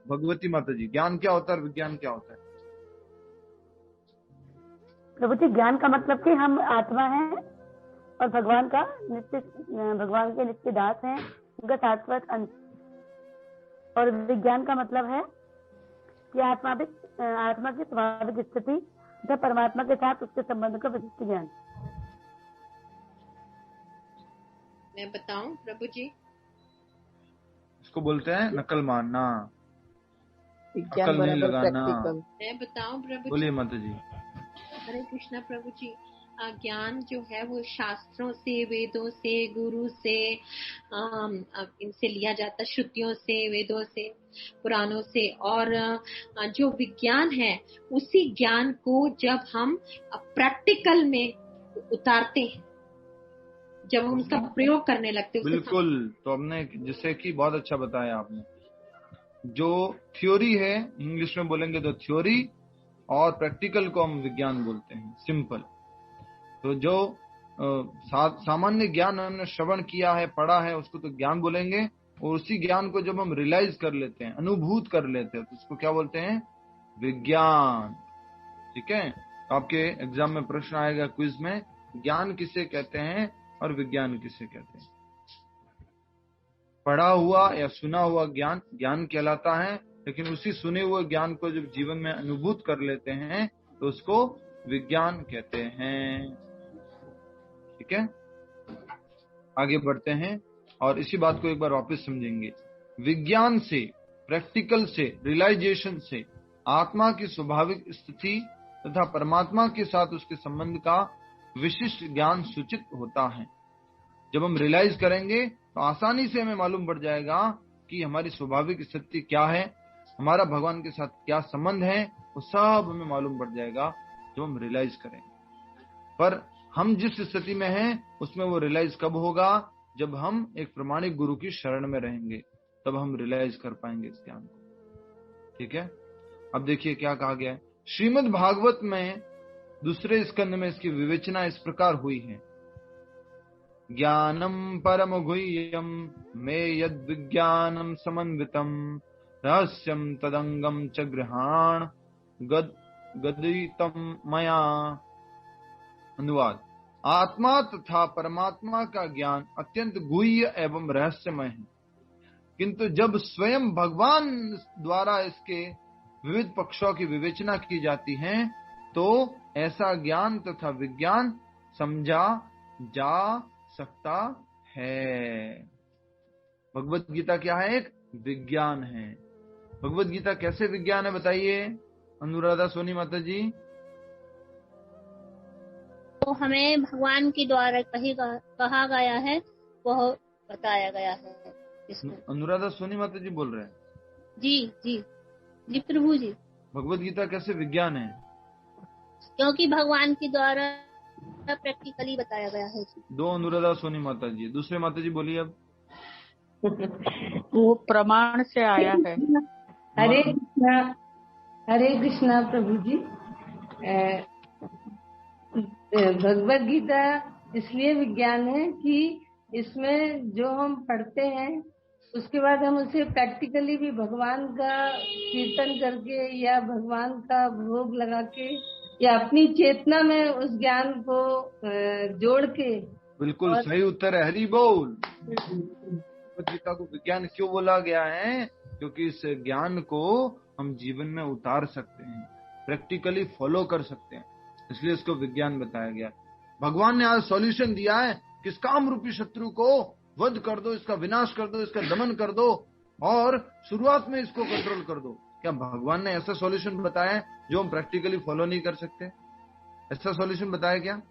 भगवती माता जी, ज्ञान क्या होता है और विज्ञान क्या होता है? प्रभु जी, ज्ञान का मतलब कि हम आत्मा हैं और भगवान के नित्य दास हैं, उनका शाश्वत अंश। और विज्ञान का मतलब है कि आत्मा की स्वाभाविक स्थिति तथा परमात्मा के साथ उसके संबंध का विशिष्ट ज्ञान। मैं बताऊं प्रभु जी? इसको बोलते हैं नकल मारना, विज्ञान अकल नहीं बराबर लगाना। प्रैक्टिकल। मैं बताऊं प्रभु जी? बोलिए माता जी। हरे कृष्णा प्रभु जी। ज्ञान जो है वो शास्त्रों से, वेदों से, गुरु से, इनसे लिया जाता, श्रुतियों से, वेदों से, पुराणों से। और जो विज्ञान है उसी ज्ञान को जब हम प्रैक्टिकल में उतारते हैं, जब हम उसका प्रयोग करने लगते हैं, बिल्कुल। तो हमने जैसे कि बहुत अच्छा बताया आपने, जो थ्योरी है इंग्लिश में बोलेंगे तो थ्योरी, और प्रैक्टिकल को हम विज्ञान बोलते हैं, सिंपल। तो जो सामान्य ज्ञान हमने श्रवण किया है, पढ़ा है, उसको तो ज्ञान बोलेंगे। और उसी ज्ञान को जब हम रियलाइज कर लेते हैं, अनुभूत कर लेते हैं, तो उसको क्या बोलते हैं? विज्ञान। ठीक है। तो आपके एग्जाम में प्रश्न आएगा क्विज में, ज्ञान किसे कहते हैं और विज्ञान किसे कहते हैं। पढ़ा हुआ या सुना हुआ ज्ञान ज्ञान कहलाता है, लेकिन उसी सुने हुए ज्ञान को जब जीवन में अनुभूत कर लेते हैं तो उसको विज्ञान कहते हैं। ठीक है, आगे बढ़ते हैं और इसी बात को एक बार वापस समझेंगे। विज्ञान से, प्रैक्टिकल से, रियलाइजेशन से आत्मा की स्वाभाविक स्थिति तथा परमात्मा के साथ उसके संबंध का विशिष्ट ज्ञान सूचित होता है। जब हम रियलाइज करेंगे तो आसानी से हमें मालूम पड़ जाएगा कि हमारी स्वाभाविक स्थिति क्या है, हमारा भगवान के साथ क्या संबंध है, वो सब हमें मालूम पड़ जाएगा जब हम रियलाइज करेंगे। पर हम जिस स्थिति में हैं उसमें वो रियलाइज कब होगा? जब हम एक प्रमाणिक गुरु की शरण में रहेंगे, तब हम रियलाइज कर पाएंगे इस ज्ञान को। ठीक है। अब देखिए क्या कहा गया है श्रीमद् भागवत में दूसरे स्कंद में। इसकी विवेचना इस प्रकार हुई है। ज्ञानम परम गुह्यम मे यद विज्ञानम समन्वितम रहस्यम तदंगम च गृहाण गदितम मया। अनुवाद: आत्मा तथा परमात्मा का ज्ञान अत्यंत गुह्य एवं रहस्यमय है, किंतु जब स्वयं भगवान द्वारा इसके विविध पक्षों की विवेचना की जाती है तो ऐसा ज्ञान तथा विज्ञान समझा जा सकता है। भगवत गीता क्या है? एक विज्ञान है। भगवत गीता कैसे विज्ञान है बताइए अनुराधा सोनी माता जी। तो हमें भगवान के द्वारा कहा गया है, वह बताया गया है इसमें। अनुराधा सोनी माता जी बोल रहे हैं? जी जी जी प्रभु जी। भगवत गीता कैसे विज्ञान है? क्योंकि भगवान के द्वारा प्रैक्टिकली बताया गया है। दो अनुराधा सोनी माता जी। दूसरे माता जी बोलिए अब। वो प्रमाण से आया है। हरे कृष्णा प्रभु जी। भगवत गीता इसलिए विज्ञान है कि इसमें जो हम पढ़ते हैं उसके बाद हम उसे प्रैक्टिकली भी भगवान का कीर्तन करके या भगवान का भोग लगा के या अपनी चेतना में उस ज्ञान को जोड़ के। बिल्कुल सही उत्तर है, हरि बोल। भगवत गीता को विज्ञान क्यों बोला गया है? क्योंकि इस ज्ञान को हम जीवन में उतार सकते हैं, प्रैक्टिकली फॉलो कर सकते हैं, इसलिए इसको विज्ञान बताया गया। भगवान ने आज सॉल्यूशन दिया है कि इस काम रूपी शत्रु को वध कर दो, इसका विनाश कर दो, इसका दमन कर दो और शुरुआत में इसको कंट्रोल कर दो। क्या भगवान ने ऐसा सॉल्यूशन बताया है जो हम प्रैक्टिकली फॉलो नहीं कर सकते? ऐसा सॉल्यूशन बताया क्या?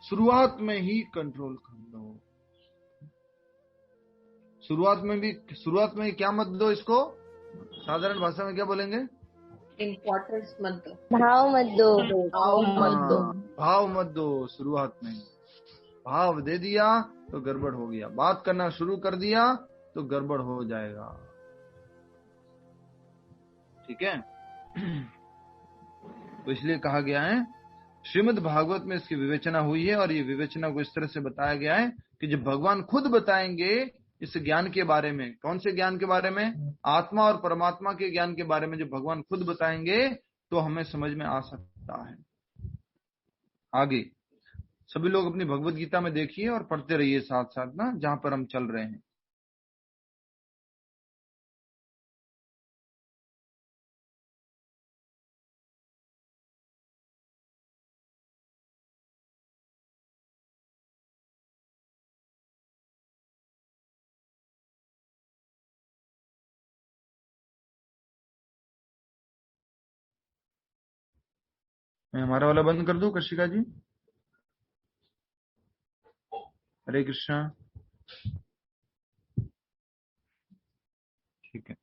शुरुआत में ही कंट्रोल कर दो। शुरुआत में ही क्या मत दो? इसको साधारण भाषा में क्या बोलेंगे? इम्पोर्टेंस मत दो, भाव मत दो, भाव मत दो। शुरुआत में भाव दे दिया तो गड़बड़ हो गया, बात करना शुरू कर दिया तो गड़बड़ हो जाएगा। ठीक है। तो इसलिए कहा गया है, श्रीमद् भागवत में इसकी विवेचना हुई है और ये विवेचना को इस तरह से बताया गया है कि जब भगवान खुद बताएंगे इस ज्ञान के बारे में, कौन से ज्ञान के बारे में? आत्मा और परमात्मा के ज्ञान के बारे में जब भगवान खुद बताएंगे तो हमें समझ में आ सकता है। आगे सभी लोग अपनी भगवत गीता में देखिए और पढ़ते रहिए साथ साथ ना, जहां पर हम चल रहे हैं। मैं हमारा वाला बंद कर दूं कशिका जी? हरे कृष्णा। ठीक है,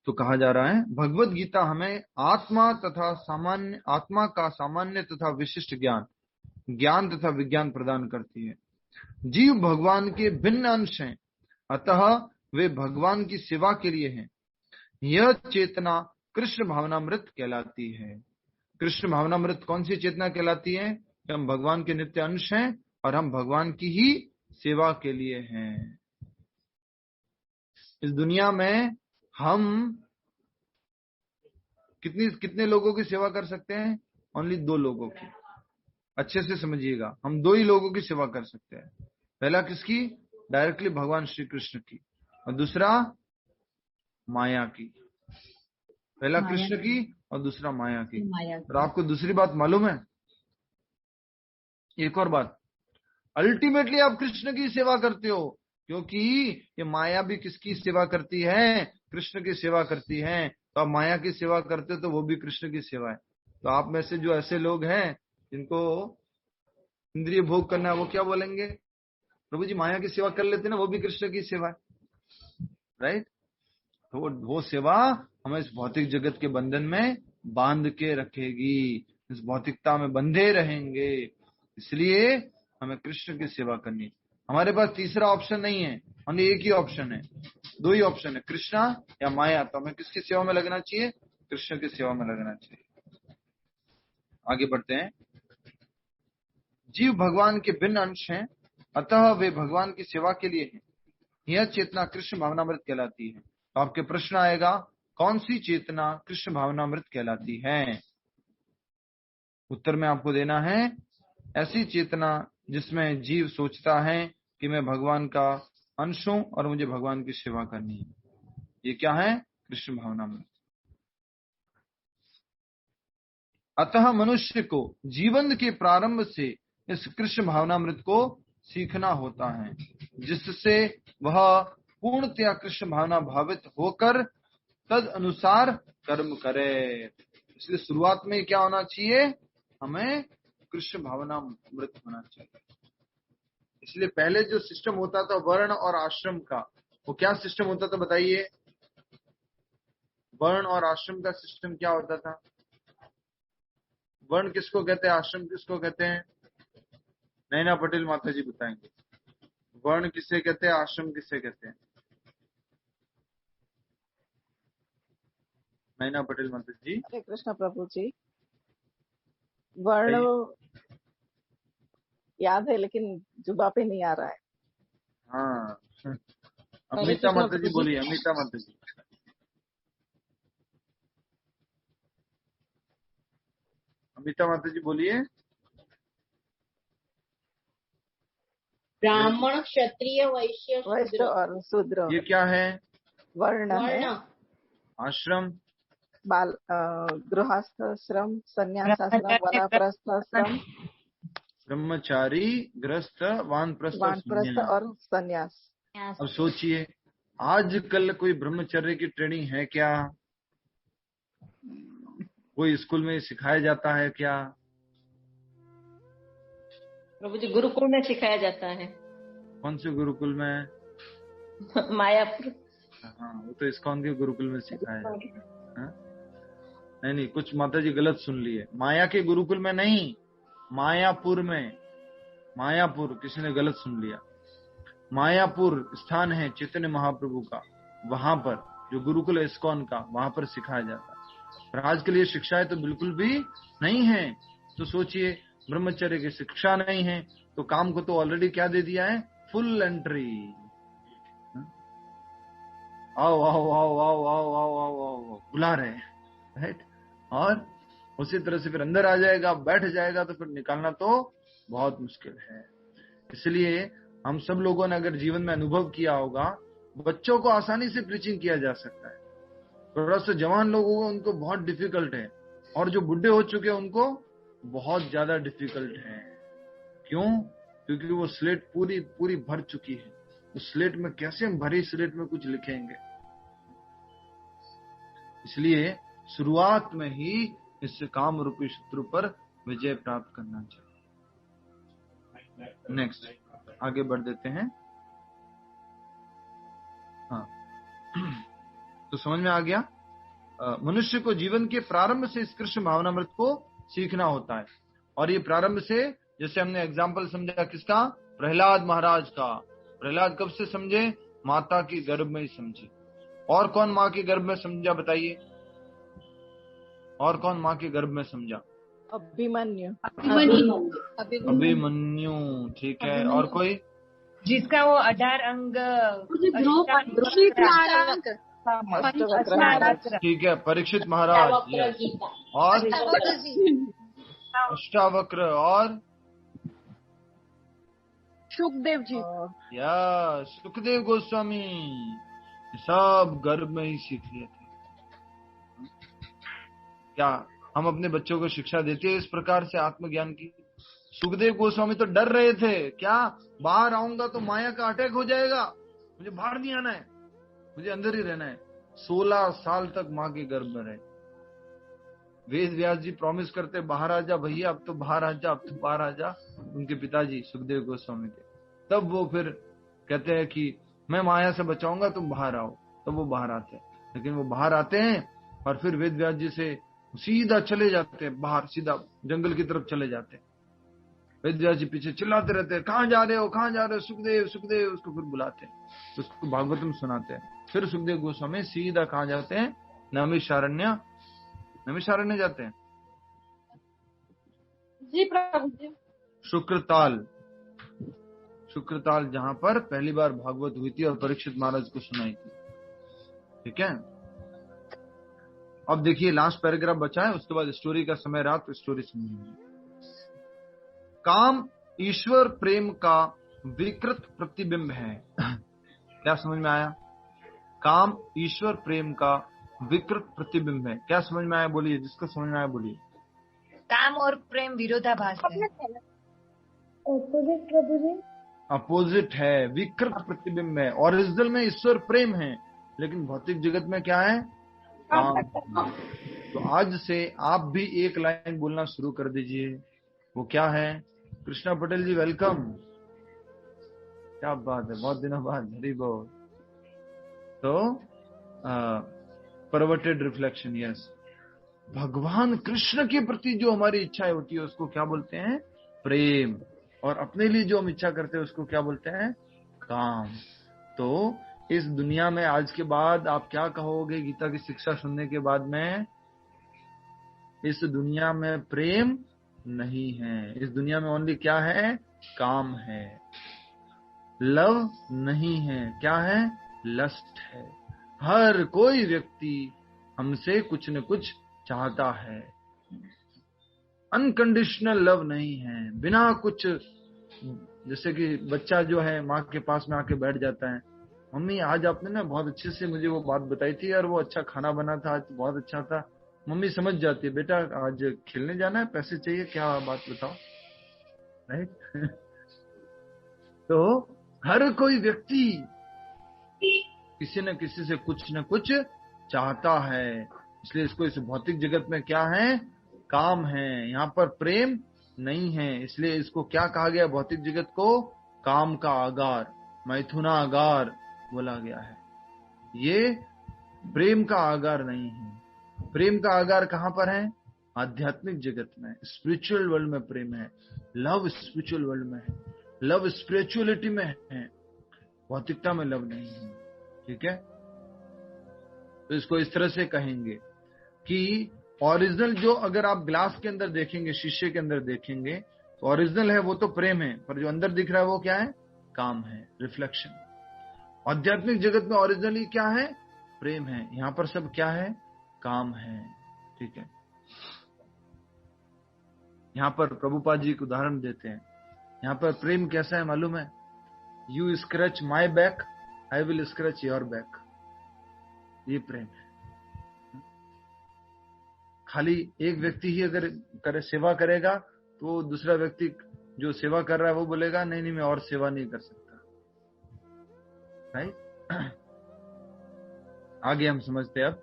तो कहा जा रहा है भगवत गीता हमें आत्मा का सामान्य तथा विशिष्ट ज्ञान तथा विज्ञान प्रदान करती है। जीव भगवान के भिन्न अंश हैं, अतः वे भगवान की सेवा के लिए हैं। यह चेतना कृष्ण भावनामृत कहलाती है। कृष्ण भावनामृत कौन सी चेतना कहलाती है? कि हम भगवान के नित्य अंश हैं और हम भगवान की ही सेवा के लिए हैं। इस दुनिया में हम कितने लोगों की सेवा कर सकते हैं? ओनली 2 लोगों की। अच्छे से समझिएगा, हम 2 ही लोगों की सेवा कर सकते हैं। पहला किसकी? डायरेक्टली भगवान श्री कृष्ण की, और दूसरा माया की। पहला कृष्ण की और दूसरा माया की। और आपको दूसरी बात मालूम है? एक और बात, अल्टीमेटली आप कृष्ण की सेवा करते हो, क्योंकि ये माया भी किसकी सेवा करती है? कृष्ण की सेवा करती है। तो आप माया की सेवा करते हो तो वो भी कृष्ण की सेवा है। तो आप में से जो ऐसे लोग हैं जिनको इंद्रिय भोग करना है, वो क्या बोलेंगे? प्रभु जी माया की सेवा कर लेते ना, वो भी कृष्ण की सेवा है, राइट? तो वो सेवा हमें इस भौतिक जगत के बंधन में बांध के रखेगी, इस भौतिकता में बंधे रहेंगे। इसलिए हमें कृष्ण की सेवा करनी है। हमारे पास तीसरा ऑप्शन नहीं है, हमें एक ही ऑप्शन है, 2 ही ऑप्शन है, कृष्णा या माया। तो हमें किसकी सेवा में लगना चाहिए? कृष्ण की सेवा में लगना चाहिए। आगे बढ़ते हैं। जीव भगवान के भिन्न अंश हैं, अतः वे भगवान की सेवा के लिए हैं। यह चेतना कृष्ण भावनामृत कहलाती है। तो आपके प्रश्न आएगा, कौन सी चेतना कृष्ण भावनामृत कहलाती है? उत्तर में आपको देना है, ऐसी चेतना जिसमें जीव सोचता है कि मैं भगवान का अंश हूं और मुझे भगवान की सेवा करनी है। ये क्या है? कृष्ण भावनामृत। अतः मनुष्य को जीवन के प्रारंभ से इस कृष्ण भावनामृत को सीखना होता है, जिससे वह पूर्णतया कृष्ण भावना भावित होकर तद अनुसार कर्म करे। इसलिए शुरुआत में क्या होना चाहिए? हमें कृष्ण भावनामृत होना चाहिए। इसलिए पहले जो सिस्टम होता था वर्ण और आश्रम का, वो क्या सिस्टम होता था बताइए? वर्ण और आश्रम का सिस्टम क्या होता था? वर्ण किसको कहते हैं, आश्रम किसको कहते हैं? नैना पटेल माता जी बताएंगे। वर्ण किसे कहते हैं, आश्रम किसे कहते हैं? नैना पटेल माता जी। हरे कृष्ण प्रभु जी। वर्ण याद है लेकिन जुबा पे नहीं आ रहा है। हाँ, अमिता माता जी बोलिए। अमिता माता जी। अमिता माता जी बोलिए। ब्राह्मण, क्षत्रिय, वैश्य और शूद्र। ये क्या है? वर्ण है। आश्रम, गृहस्थाश्रम, संन्यासाश्रम, वानप्रस्थाश्रम, ब्रह्मचारी, गृहस्थ, वानप्रस्थ और संन्यास। अब सोचिए, आजकल कोई ब्रह्मचर्य की ट्रेनिंग है क्या? कोई स्कूल में सिखाया जाता है क्या? प्रभु जी गुरुकुल में सिखाया जाता है। कौन से गुरुकुल में? मायापुर। हाँ, वो तो इस्कॉन के गुरुकुल में सिखाया जाता है। नहीं, कुछ माता जी गलत सुन लिए। माया के गुरुकुल में नहीं, मायापुर में। मायापुर किसी ने गलत सुन लिया। मायापुर स्थान है चैतन्य महाप्रभु का, वहां पर जो गुरुकुल है इस्कॉन का, वहां पर सिखाया जाता है। पर आज के लिए शिक्षाएं तो बिल्कुल भी नहीं है। तो सोचिए, ब्रह्मचर्य की शिक्षा नहीं है तो काम को तो ऑलरेडी क्या दे दिया है? Full entry. आओ आओ आओ आओ आओ आओ आओ आओ बुला रहे हैं, राइट? और उसी तरह से फिर अंदर आ जाएगा, बैठ जाएगा, तो फिर निकालना तो बहुत मुश्किल है। इसलिए हम सब लोगों ने अगर जीवन में अनुभव किया होगा, बच्चों को आसानी से प्रीचिंग किया जा सकता है, थोड़ा सा जवान लोगों को उनको बहुत डिफिकल्ट है, और जो बुढ़े हो चुके हैं उनको बहुत ज्यादा डिफिकल्ट है। क्यों? क्योंकि वो स्लेट पूरी पूरी भर चुकी है। उस स्लेट में कैसे हम भरी स्लेट में कुछ लिखेंगे? इसलिए शुरुआत में ही इस काम रूपी शत्रु पर विजय प्राप्त करना चाहिए। नेक्स्ट आगे बढ़ देते हैं। हाँ, तो समझ में आ गया। मनुष्य को जीवन के प्रारंभ से इस कृष्ण भावनामृत को सीखना होता है। और ये प्रारंभ से, जैसे हमने एग्जाम्पल समझा किसका, प्रहलाद महाराज का। प्रहलाद कब से समझे, माता के गर्भ में ही समझे। और कौन माँ के गर्भ में समझा बताइए, और कौन माँ के गर्भ में समझा? अभिमन्यु। अभिमन्यु, ठीक है। और कोई जिसका वो 18 अंग, ठीक है, परीक्षित महाराज। और अष्टावक्र और सुखदेव जी, या सुखदेव गोस्वामी, सब गर्भ में ही सीख लिए थे। क्या हम अपने बच्चों को शिक्षा देते हैं इस प्रकार से आत्मज्ञान की? सुखदेव गोस्वामी तो डर रहे थे, क्या बाहर आऊंगा तो माया का अटैक हो जाएगा, मुझे बाहर नहीं आना है, मुझे अंदर ही रहना है। 16 साल तक माँ के गर्भ में रहे। वेद व्यास जी प्रॉमिस करते, बाहर आ जा भैया, अब तो बाहर आ जा, अब तो बाहर आ जा, उनके पिताजी सुखदेव गोस्वामी के। तब वो फिर कहते हैं कि मैं माया से बचाऊंगा, तुम बाहर आओ। तब वो बाहर आते हैं। लेकिन वो बाहर आते हैं और फिर वेद व्यास जी से सीधा चले जाते हैं, बाहर सीधा जंगल की तरफ चले जाते हैं। वेद व्यास जी पीछे चिल्लाते रहते हैं, कहाँ जा रहे हो, कहाँ जा रहे हो, सुखदेव सुखदेव। उसको फिर बुलाते हैं, उसको भागवतम सुनाते हैं। फिर सुखदेव गोस्वामी सीधा कहाँ जाते हैं, नैमिषारण्य जाते हैं। जी प्रभु जी। शुक्रताल जहां पर पहली बार भागवत हुई थी और परीक्षित महाराज को सुनाई थी। ठीक है, अब देखिए लास्ट पैराग्राफ बचा है, उसके बाद स्टोरी का समय रहा तो स्टोरी सुनिए। काम ईश्वर प्रेम का विकृत प्रतिबिंब है। क्या समझ में आया? काम ईश्वर प्रेम का विकृत प्रतिबिंब है। क्या समझ में आया बोलिए, जिसको समझ में आया बोलिए। काम और प्रेम विरोधाभास है। अपोजिट है, विकृत प्रतिबिंब है। ओरिजिनल में ईश्वर प्रेम है, लेकिन भौतिक जगत में क्या है, काम। तो आज से आप भी एक लाइन बोलना शुरू कर दीजिए। वो क्या है? कृष्णा पटेल जी वेलकम। क्या बात है, बहुत दिनों बाद, हरी बोल। तो परवर्टेड रिफ्लेक्शन, यस। भगवान कृष्ण के प्रति जो हमारी इच्छाएं होती है उसको क्या बोलते हैं? प्रेम। और अपने लिए जो हम इच्छा करते हैं उसको क्या बोलते हैं? काम। तो इस दुनिया में आज के बाद आप क्या कहोगे गीता की शिक्षा सुनने के बाद में? इस दुनिया में प्रेम नहीं है, इस दुनिया में ओनली क्या है? काम है। लव नहीं है, क्या है? लस्ट है। हर कोई व्यक्ति हमसे कुछ न कुछ चाहता है। अनकंडीशनल लव नहीं है, बिना कुछ। जैसे कि बच्चा जो है माँ के पास में आके बैठ जाता है, मम्मी आज आपने ना बहुत अच्छे से मुझे वो बात बताई थी और वो अच्छा खाना बना था, आज बहुत अच्छा था। मम्मी समझ जाती है, बेटा आज खेलने जाना है, पैसे चाहिए, क्या बात बताओ, राइट? तो हर कोई व्यक्ति किसी न किसी से कुछ न कुछ चाहता है, इसलिए इसको इस भौतिक जगत में क्या है? काम है। यहाँ पर प्रेम नहीं है, इसलिए इसको क्या कहा गया? भौतिक जगत को काम का आगार, मैथुनागार बोला गया है। ये प्रेम का आगार नहीं है। प्रेम का आगार कहाँ पर है? आध्यात्मिक जगत में, स्पिरिचुअल वर्ल्ड में प्रेम है। लव स्पिरिचुअल वर्ल्ड में है, लव स्पिरिचुअलिटी में है, भौतिकता में लव नहीं है। ठीक है, तो इसको इस तरह से कहेंगे कि ओरिजिनल जो अगर आप ग्लास के अंदर देखेंगे, शीशे के अंदर देखेंगे, तो ओरिजिनल है वो तो प्रेम है, पर जो अंदर दिख रहा है वो क्या है? काम है, रिफ्लेक्शन। आध्यात्मिक जगत में ओरिजिनली क्या है? प्रेम है। यहाँ पर सब क्या है? काम है। ठीक है, यहाँ पर प्रभुपाद जी एक उदाहरण देते हैं। यहाँ पर प्रेम कैसा है मालूम है? You scratch my back, I will scratch your back. ये प्रेम है। खाली एक व्यक्ति ही अगर सेवा करेगा तो दूसरा व्यक्ति जो सेवा कर रहा है वो बोलेगा नहीं नहीं मैं और सेवा नहीं कर सकता, राइट? आगे हम समझते हैं अब।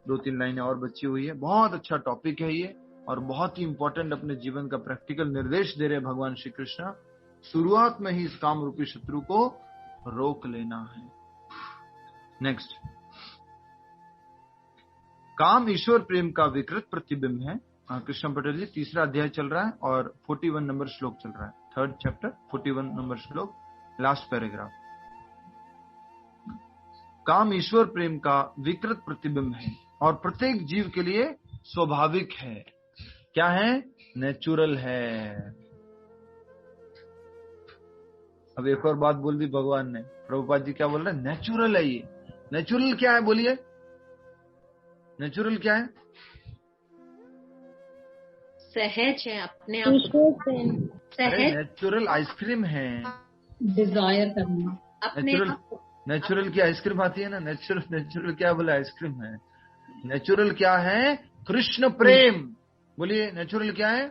2-3 लाइनें और बची हुई है। बहुत अच्छा टॉपिक है ये और बहुत ही इंपॉर्टेंट, अपने जीवन का प्रैक्टिकल निर्देश दे रहे भगवान श्री कृष्ण। शुरुआत में ही इस काम रूपी शत्रु को रोक लेना है। नेक्स्ट, काम ईश्वर प्रेम का विकृत प्रतिबिंब है। कृष्ण पटेल जी, 3रा अध्याय चल रहा है और 41 नंबर श्लोक चल रहा है। 3rd चैप्टर 41 नंबर श्लोक, लास्ट पैराग्राफ। काम ईश्वर प्रेम का विकृत प्रतिबिंब है और प्रत्येक जीव के लिए स्वाभाविक है। क्या है? नेचुरल है। अब एक और बात बोल दी भगवान ने, प्रभुपाद जी क्या बोल रहे हैं? नेचुरल है ये। नेचुरल क्या है बोलिए? नेचुरल क्या है? सहज है, अपने आप सहज। नेचुरल आइसक्रीम है, डिजायर करना अपने नेचुरल की आइसक्रीम आती है ना। नेचुरल क्या बोला? आइसक्रीम है। नेचुरल क्या है? कृष्ण प्रेम। बोलिए, नेचुरल क्या है?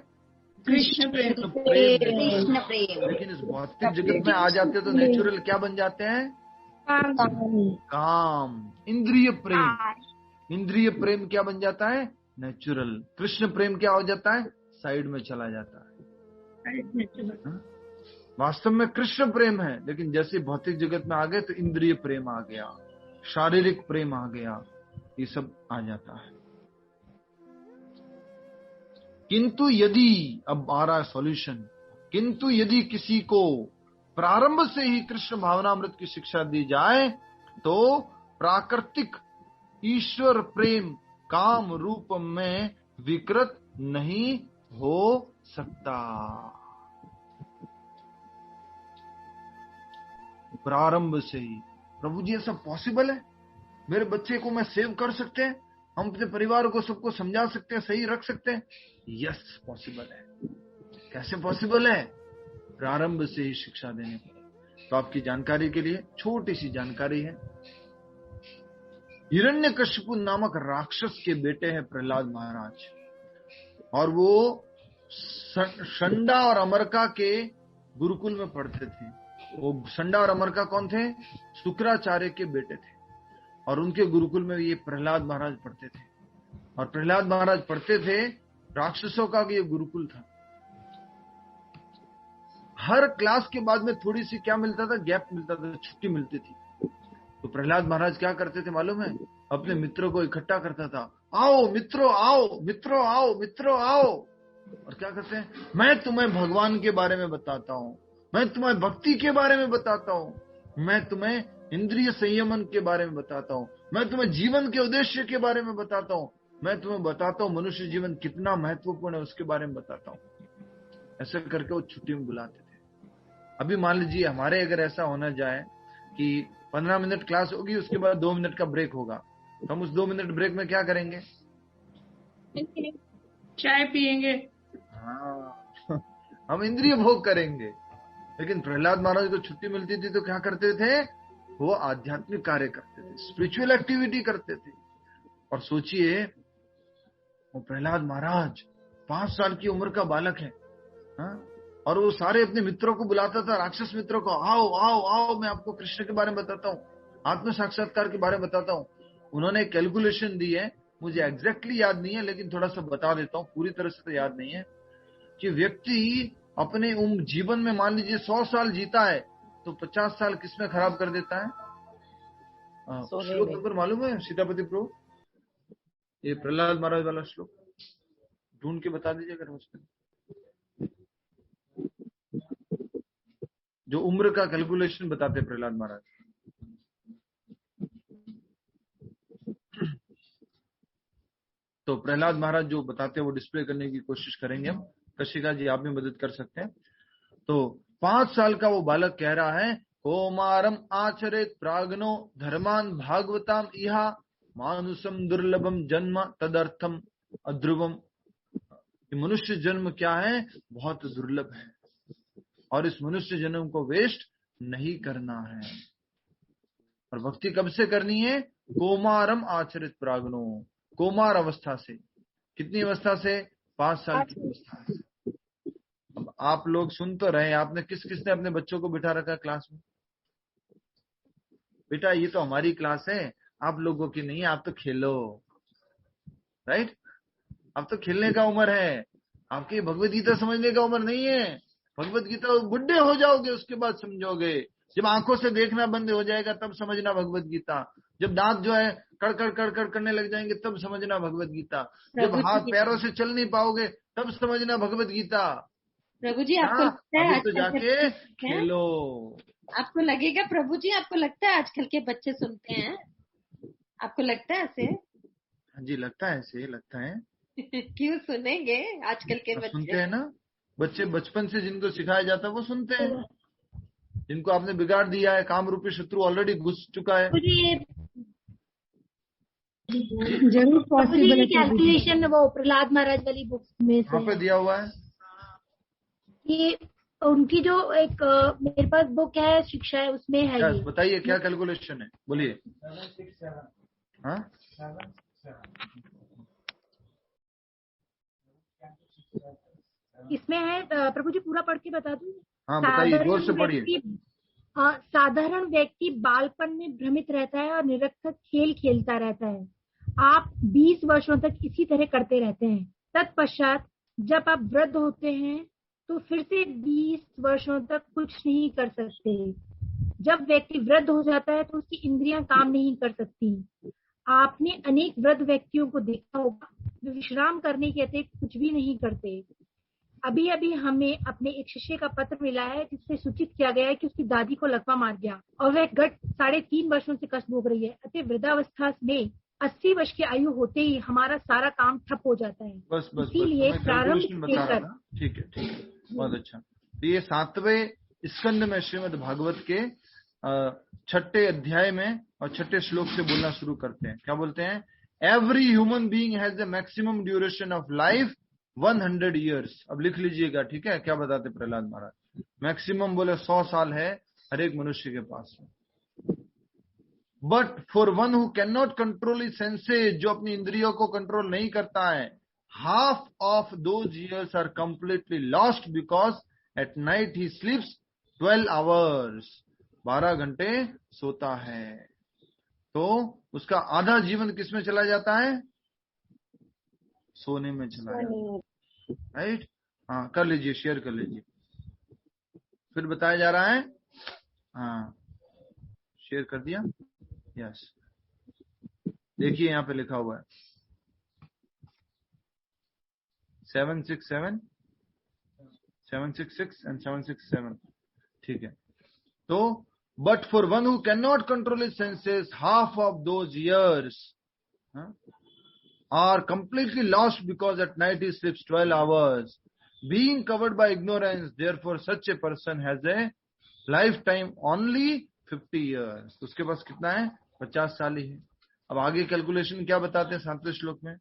कृष्ण प्रेम। कृष्ण प्रेम। लेकिन इस भौतिक जगत में आ जाते तो नेचुरल क्या बन जाते हैं? काम, इंद्रिय प्रेम। इंद्रिय प्रेम क्या बन जाता है? नेचुरल। कृष्ण प्रेम क्या हो जाता है? साइड में चला जाता है। वास्तव में कृष्ण प्रेम है, लेकिन जैसे भौतिक जगत में आ गए तो इंद्रिय प्रेम आ गया, शारीरिक प्रेम आ गया, ये सब आ जाता है। किंतु यदि, अब आ रहा है सॉल्यूशन, किंतु यदि किसी को प्रारंभ से ही कृष्ण भावनामृत की शिक्षा दी जाए तो प्राकृतिक ईश्वर प्रेम काम रूप में विकृत नहीं हो सकता। प्रारंभ से ही। प्रभु जी, ये सब पॉसिबल है? मेरे बच्चे को मैं सेव कर सकते हैं? हम अपने परिवार को सबको समझा सकते हैं, सही रख सकते हैं? यस, पॉसिबल है। कैसे पॉसिबल है? प्रारंभ से ही शिक्षा देने पर। तो आपकी जानकारी के लिए छोटी सी जानकारी है। हिरण्यकशिपु नामक राक्षस के बेटे हैं प्रहलाद महाराज, और वो संडा और अमरका के गुरुकुल में पढ़ते थे। वो संडा और अमरका कौन थे? शुक्राचार्य के बेटे थे, और उनके गुरुकुल में ये प्रहलाद महाराज पढ़ते थे। और प्रहलाद महाराज पढ़ते थे, राक्षसों का ये गुरुकुल था। हर क्लास के बाद में थोड़ी सी क्या मिलता था? गैप मिलता था, छुट्टी मिलती थी। तो प्रहलाद महाराज क्या करते थे मालूम है? अपने मित्रों को इकट्ठा करता था। आओ मित्रों, आओ मित्रों, आओ मित्रों, आओ। और क्या करते हैं? मैं तुम्हें भगवान के बारे में बताता हूँ, मैं तुम्हें भक्ति के बारे में बताता हूँ, मैं तुम्हें इंद्रिय संयमन के बारे में बताता हूँ, मैं तुम्हें जीवन के उद्देश्य के बारे में बताता हूँ, मैं तुम्हें बताता हूँ मनुष्य जीवन कितना महत्वपूर्ण है, उसके बारे में बताता हूँ। ऐसे करके वो छुट्टी में बुलाते थे। अभी मान लीजिए हमारे अगर ऐसा होना जाए कि 15 मिनट क्लास होगी, उसके बाद 2 मिनट का ब्रेक होगा, तो हम उस 2 मिनट ब्रेक में क्या करेंगे? चाय पिएंगे। हाँ, हम इंद्रिय भोग करेंगे। लेकिन प्रहलाद महाराज को छुट्टी मिलती थी तो क्या करते थे? वो आध्यात्मिक कार्य करते थे, स्पिरिचुअल एक्टिविटी करते थे। और सोचिए, वो प्रहलाद महाराज 5 साल की उम्र का बालक है, हाँ? और वो सारे अपने मित्रों को बुलाता था, राक्षस मित्रों को, आओ आओ आओ, मैं आपको कृष्ण के बारे में बताता हूँ, आत्म साक्षात्कार के बारे में बताता हूँ। उन्होंने कैलकुलेशन दी है, मुझे एग्जैक्टली याद नहीं है, लेकिन थोड़ा सा बता देता हूँ, पूरी तरह से तो याद नहीं है, कि व्यक्ति अपने जीवन में मान लीजिए 100 साल जीता है तो 50 साल किसमें खराब कर देता है? श्लोक नंबर मालूम है सीतापति प्रभु? ये प्रहलाद महाराज वाला श्लोक ढूंढ के बता दीजिए अगर मुझको, जो उम्र का कैलकुलेशन बताते प्रहलाद महाराज। तो प्रहलाद महाराज जो बताते हैं वो डिस्प्ले करने की कोशिश करेंगे हम। कशिका जी आप भी मदद कर सकते हैं। तो 5 साल का वो बालक कह रहा है, कौमारम आचरित प्राग्नो धर्मान भागवताम इहा मानुषम दुर्लभम जन्म तदर्थम अध्रुवम। मनुष्य जन्म क्या है? बहुत दुर्लभ है, और इस मनुष्य जन्म को वेस्ट नहीं करना है। और भक्ति कब से करनी है? कौमारम आचरित प्राग्नो, कौमार अवस्था से। कितनी अवस्था से? 5 साल की अवस्था से। अब आप लोग सुन तो रहे, आपने किसने अपने बच्चों को बिठा रखा क्लास में? बेटा ये तो हमारी क्लास है, आप लोगों की नहीं है, आप तो खेलो। राइट? अब तो खेलने का उम्र है, आपकी भगवत गीता समझने का उम्र नहीं है। भगवत गीता बुढ़े हो जाओगे उसके बाद समझोगे। जब आंखों से देखना बंद हो जाएगा तब समझना भगवत गीता। जब दांत जो है कड़कड़ कड़कड़ करने लग जाएंगे तब समझना भगवत गीता। जब हाथ पैरों से चल नहीं पाओगे तब समझना भगवत गीता। प्रभु जी आपको लगता है अभी तो जाके खेलो। आपको लगेगा प्रभु जी, आपको लगता है आजकल के बच्चे सुनते हैं? आपको लगता है ऐसे? हाँ जी, लगता है ऐसे, लगता है। क्यों सुनेंगे आजकल के बच्चे? सुनते हैं ना, बच्चे बचपन से जिनको सिखाया जाता है वो सुनते हैं। जिनको आपने बिगाड़ दिया है, काम रूपी शत्रु ऑलरेडी घुस चुका है। जरूर पॉसिबल कैलकुलेशन वो प्रहलाद महाराज वाली बुक में से पे दिया हुआ है कि उनकी जो एक मेरे पास बुक है शिक्षा है, उसमें है ये। बताइए क्या कैलकुलेशन है, बोलिए। इसमें है प्रभु जी, पूरा पढ़ के बता दूं? हाँ बताइए, जोर से पढ़िए। साधारण व्यक्ति बालपन में भ्रमित रहता है और निरर्थक खेल खेलता रहता है। आप 20 वर्षों तक इसी तरह करते रहते हैं। तत्पश्चात जब आप वृद्ध होते हैं तो फिर से 20 वर्षों तक कुछ नहीं कर सकते। जब व्यक्ति वृद्ध हो जाता है तो उसकी इंद्रियां काम नहीं कर सकती। आपने अनेक वृद्ध व्यक्तियों को देखा होगा, वे विश्राम करने के अतिरिक्त कुछ भी नहीं करते। अभी अभी हमें अपने एक शिष्य का पत्र मिला है जिससे सूचित किया गया है कि उसकी दादी को लकवा मार गया और वह गत 3.5 वर्षों से कष्ट भोग रही है। अतः वृद्धावस्था में 80 वर्ष की आयु होते ही हमारा सारा काम ठप हो जाता है। इसीलिए प्रारंभ ठीक है, बहुत अच्छा। तो ये 7वें स्कंद में श्रीमद् भागवत के 6ठे अध्याय में और 6ठे श्लोक से बोलना शुरू करते हैं। क्या बोलते हैं? Every human being has the maximum duration of life 100 years। अब लिख लीजिएगा, ठीक है? क्या बताते प्रहलाद महाराज? मैक्सिमम बोले 100 साल है हर एक मनुष्य के पास में। But for one who can not control his senses, जो अपनी इंद्रियों को कंट्रोल नहीं करता है, half of those years are completely lost because at night he sleeps 12 hours। 12 घंटे सोता है तो उसका आधा जीवन किसमें चला जाता है? सोने में चला जाता है, राइट? हाँ, कर लीजिए, शेयर कर लीजिए। फिर बताया जा रहा है, हाँ शेयर कर दिया, यस। देखिए यहाँ पे लिखा हुआ है 767 766 एंड 767, ठीक है? तो but for one who can not control his senses, half of those years are completely lost because at night he sleeps 12 hours, being covered by ignorance. Therefore such a person has a lifetime only 50 years। तो उसके पास कितना है? 50 साल ही है। अब आगे कैलकुलेशन क्या बताते हैं 7वें श्लोक में?